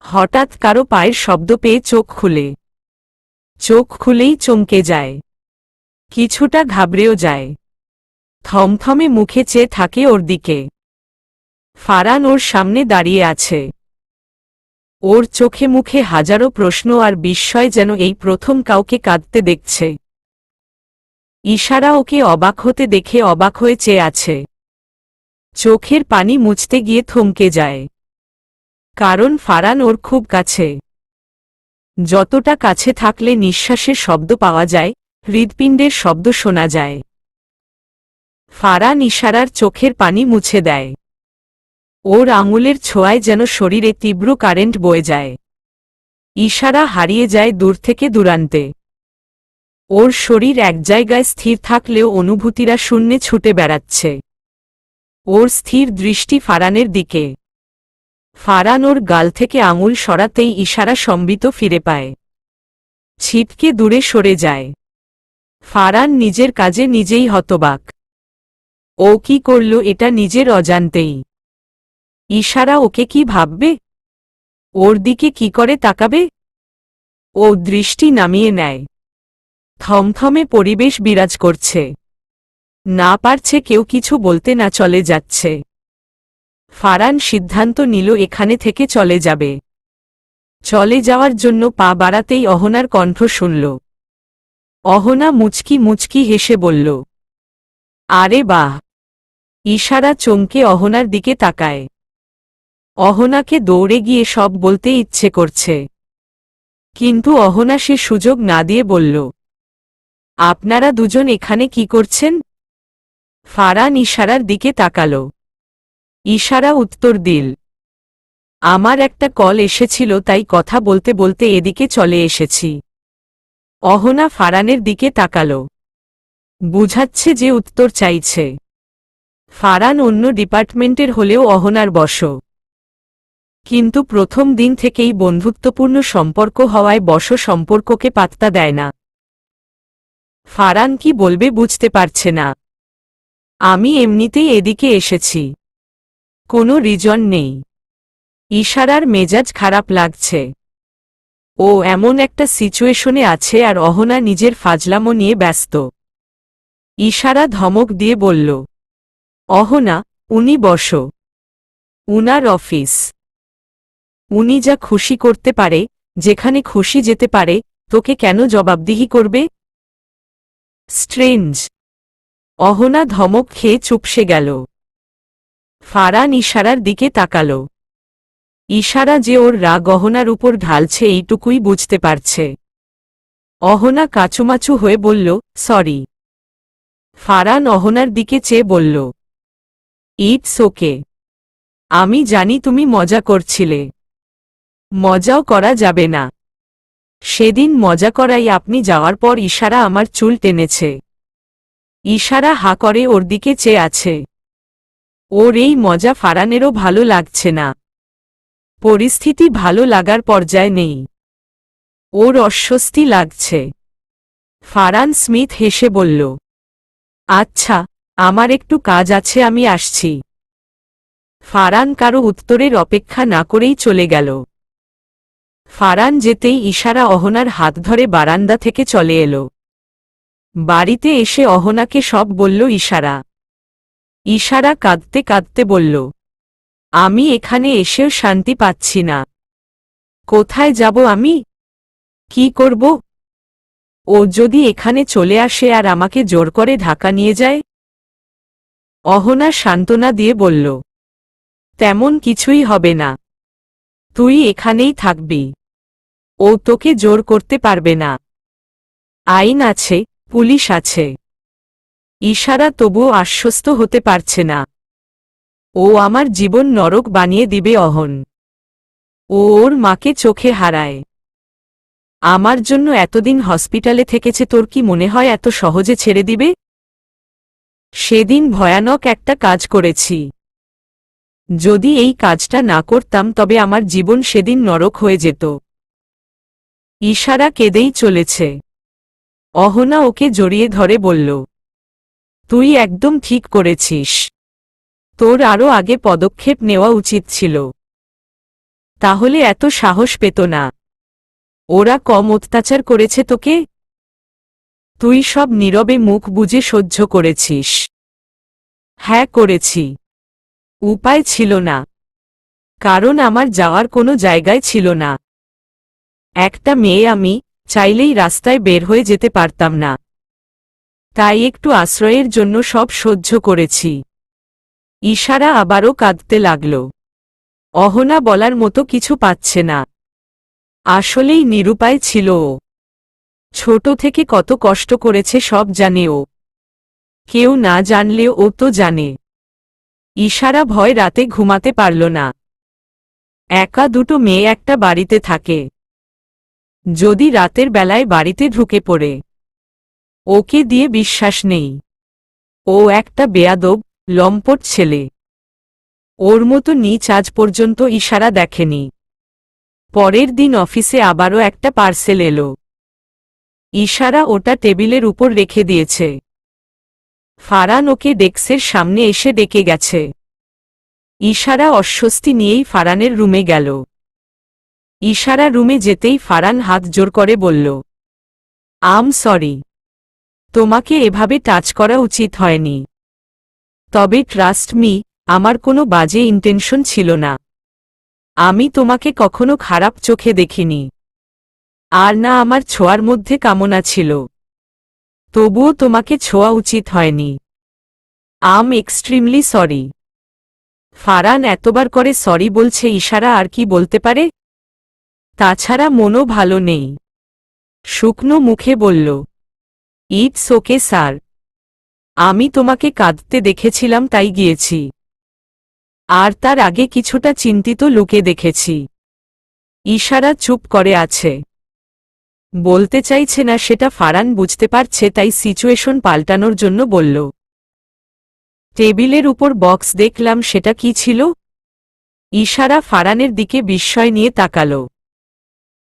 হঠাৎ কারো পায়ের শব্দ পেয়ে চোখ খুলে। চোখ খুলেই চমকে যায়। কিছুটা ঘাবড়েও যায়। থমথমে মুখে চেয়ে থাকে ওর দিকে। ফারান ওর সামনে দাঁড়িয়ে আছে। ওর চোখে মুখে হাজারো প্রশ্ন আর বিস্ময়, যেন এই প্রথম কাউকে কাঁদতে দেখছে। ইশারা ওকে অবাক হতে দেখে অবাক হয়ে চেয়ে আছে। চোখের পানি মুছতে গিয়ে থমকে যায়। কারণ ফারান ওর খুব কাছে। যতটা কাছে থাকলে নিঃশ্বাসের শব্দ পাওয়া যায়, হৃৎপিণ্ডের শব্দ শোনা যায়। ফারান ইশারার চোখের পানি মুছে দেয়। ওর আঙুলের ছোঁয়ায় যেন শরীরে তীব্র কারেন্ট বয়ে যায়। ইশারা হারিয়ে যায় দূর থেকে দূরান্তে। ওর শরীর এক জায়গায় স্থির থাকলেও অনুভূতিরা শূন্যে ছুটে বেড়াচ্ছে। ওর স্থির দৃষ্টি ফারানের দিকে। ফারান ওর গাল থেকে আঙুল সরাতেই ইশারা সম্বিত ফিরে পায়। ছিটকে দূরে সরে যায়। ফারান নিজের কাজে নিজেই হতবাক। ও কি করল এটা নিজের অজান্তেই। ইশারা ওকে কি ভাববে? ওর দিকে কি করে তাকাবে? ও দৃষ্টি নামিয়ে নেয়। থমথমে পরিবেশ বিরাজ করছে। না পারছে কেউ কিছু বলতে, না চলে যাচ্ছে। ফারান সিদ্ধান্ত নিল এখানে থেকে চলে যাবে। চলে যাওয়ার জন্য পা বাড়াতেই অহনার কণ্ঠ শুনল। অহনা মুচকি মুচকি হেসে বলল, আরে বাহ! ইশারা চমকে অহনার দিকে তাকায়। অহনাকে দৌড়ে গিয়ে সব বলতে ইচ্ছে করছে, কিন্তু অহনা সে সুযোগ না দিয়ে বলল, আপনারা দুজন এখানে কি করছেন? ফারান ইশারার দিকে তাকাল। ইশারা উত্তর দিল, আমার একটা কল এসেছিল, তাই কথা বলতে বলতে এদিকে চলে এসেছি। অহনা ফারানের দিকে তাকাল। বুঝাচ্ছে যে উত্তর চাইছে। ফারান অন্য ডিপার্টমেন্টের হলেও অহনার বশ। কিন্তু প্রথম দিন থেকেই বন্ধুত্বপূর্ণ সম্পর্ক হওয়ায় বশ সম্পর্ককে পাত্তা দেয় না। ফারান কি বলবে বুঝতে পারছে না। আমি এমনিতেই এদিকে এসেছি, কোনো রিজন নেই। ইশারার মেজাজ খারাপ লাগছে। ও এমন একটা সিচুয়েশনে আছে আর অহনা নিজের ফাজলামো নিয়ে ব্যস্ত। ইশারা ধমক দিয়ে বলল, অহনা, উনি বসো। উনার অফিস। উনি যা খুশি করতে পারে, যেখানে খুশি যেতে পারে, তোকে কেন জবাবদিহি করবে? স্ট্রেঞ্জ। অহনা ধমক খেয়ে চুপসে গেল। ফারান ইশারার দিকে তাকাল। ইশারা যে ওর রাগ অহনার উপর ঢালছে এইটুকুই বুঝতে পারছে। অহনা কাচুমাচু হয়ে বলল, সরি। ফারান অহনার দিকে চেয়ে বলল, ইটস ওকে। আমি জানি তুমি মজা করছিলে। মজাও করা যাবে না। সেদিন মজা করাই আপনি যাওয়ার পর ইশারা আমার চুল টেনেছে। ইশারা হা করে ওর দিকে চেয়ে আছে। ওর এই মজা ফারানেরও ভালো লাগছে না। পরিস্থিতি ভালো লাগার পর্যায়ে নেই। ওর অস্বস্তি লাগছে। ফারান স্মিথ হেসে বলল, আচ্ছা, আমার একটু কাজ আছে, আমি আসছি। ফারান কারো উত্তরের অপেক্ষা না করেই চলে গেল। ফারান যেতেই ইশারা অহনার হাত ধরে বারান্দা থেকে চলে এলো। বাড়িতে এসে অহনাকে সব বলল ইশারা। ইশারা কাঁদতে কাঁদতে বলল, আমি এখানে এসেও শান্তি পাচ্ছি না। কোথায় যাব আমি? কি করব? ও যদি এখানে চলে আসে আর আমাকে জোর করে ঢাকা নিয়ে যায়? অহনা সান্ত্বনা দিয়ে বলল, তেমন কিছুই হবে না। তুই এখানেই থাকবি। ও তোকে জোর করতে পারবে না। আইন আছে, পুলিশ আছে। ইশারা তবুও আশ্বস্ত হতে পারছে না। ও আমার জীবন নরক বানিয়ে দিবে অহন। ও ওর মাকে চোখে হারায়। আমার জন্য এতদিন হসপিটালে থেকেছে, তোর কি মনে হয় এত সহজে ছেড়ে দিবে? সেদিন ভয়ানক একটা কাজ করেছি। যদি এই কাজটা না করতাম তবে আমার জীবন সেদিন নরক হয়ে যেত। ইশারা কেঁদেই চলেছে। অহনা ওকে জড়িয়ে ধরে বলল, তুই একদম ঠিক করেছিস। তোর আরও আগে পদক্ষেপ নেওয়া উচিত ছিল। তাহলে এত সাহস পেত না। ওরা কম অত্যাচার করেছে তোকে? তুই সব নীরবে মুখ বুজে সহ্য করেছিস। হ্যাঁ, করেছি। উপায় ছিল না। কারণ আমার যাওয়ার কোনো জায়গায় ছিল না। একটা মেয়ে, আমি চাইলেই রাস্তায় বের হয়ে যেতে পারতাম না। তাই একটু আশ্রয়ের জন্য সব সহ্য করেছি। ইশারা আবারও কাঁদতে লাগল। অহনা বলার মতো কিছু পাচ্ছে না। আসলেই নিরুপায় ছিল ও। ছোট থেকে কত কষ্ট করেছে সব জানে ও। কেউ না জানলেও ও তো জানে। ইশারা ভয় রাতে ঘুমাতে পারল না। একা দুটো মেয়ে একটা বাড়িতে থাকে। যদি রাতের বেলায় বাড়িতে ঢুকে পড়ে? ওকে দিয়ে বিশ্বাস নেই। ও একটা বেয়াদব, লম্পট ছেলে। ওর মতো নীচ আজ পর্যন্ত ইশারা দেখেনি। পরের দিন অফিসে আবারও একটা পার্সেল এলো। ইশারা ওটা টেবিলের উপর রেখে দিয়েছে। ফারান ওকে ডেস্কের সামনে এসে ডেকে গেছে। ইশারা অস্বস্তি নিয়েই ফারানের রুমে গেল। ইশারা রুমে যেতেই ফারান হাত জোর করে বলল, আম সরি। তোমাকে এভাবে টাচ করা উচিত হয়নি। তবে ট্রাস্ট মি, আমার কোনো বাজে ইন্টেনশন ছিল না। আমি তোমাকে কখনো খারাপ চোখে দেখিনি। আর না আমার ছোঁয়ার মধ্যে কামনা ছিল। তবুও তোমাকে ছোঁয়া উচিত হয়নি। আম এক্সট্রিমলি সরি। ফারান এতবার করে সরি বলছে, ইশারা আর কি বলতে পারে? তাছাড়া মনও ভালো নেই। শুকনো মুখে বলল, ইটস ওকে স্যার। আমি তোমাকে কাঁদতে দেখেছিলাম তাই গিয়েছি। আর তার আগে কিছুটা চিন্তিত লুকে দেখেছি। ইশারা চুপ করে আছে। বলতে চাইছে না সেটা ফারান বুঝতে পারছে, তাই সিচুয়েশন পাল্টানোর জন্য বলল, টেবিলের উপর বক্স দেখলাম, সেটা কি ছিল? ইশারা ফারানের দিকে বিস্ময় নিয়ে তাকাল।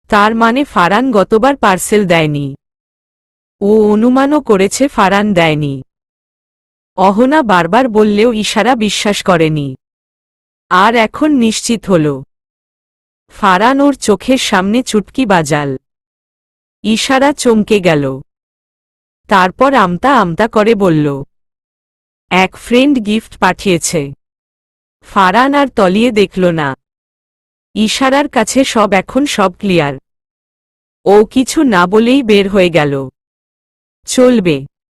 তার মানে ফারান গতবার পার্সেল দেয়নি। ও অনুমানও করেছে ফারান দেয়নি। অহনা বারবার বললেও ইশারা বিশ্বাস করেনি। আর এখন নিশ্চিত হল। ফারান ওর চোখের সামনে চুটকি বাজাল। ইশারা চমকে গেল। তারপর আমতা আমতা করে বলল, এক ফ্রেন্ড গিফট পাঠিয়েছে। ফারান আর তলিয়ে দেখল না। ইশারার কাছে এখন সব ক্লিয়ার। ও কিছু না বলেই বের হয়ে গেল। চলবে।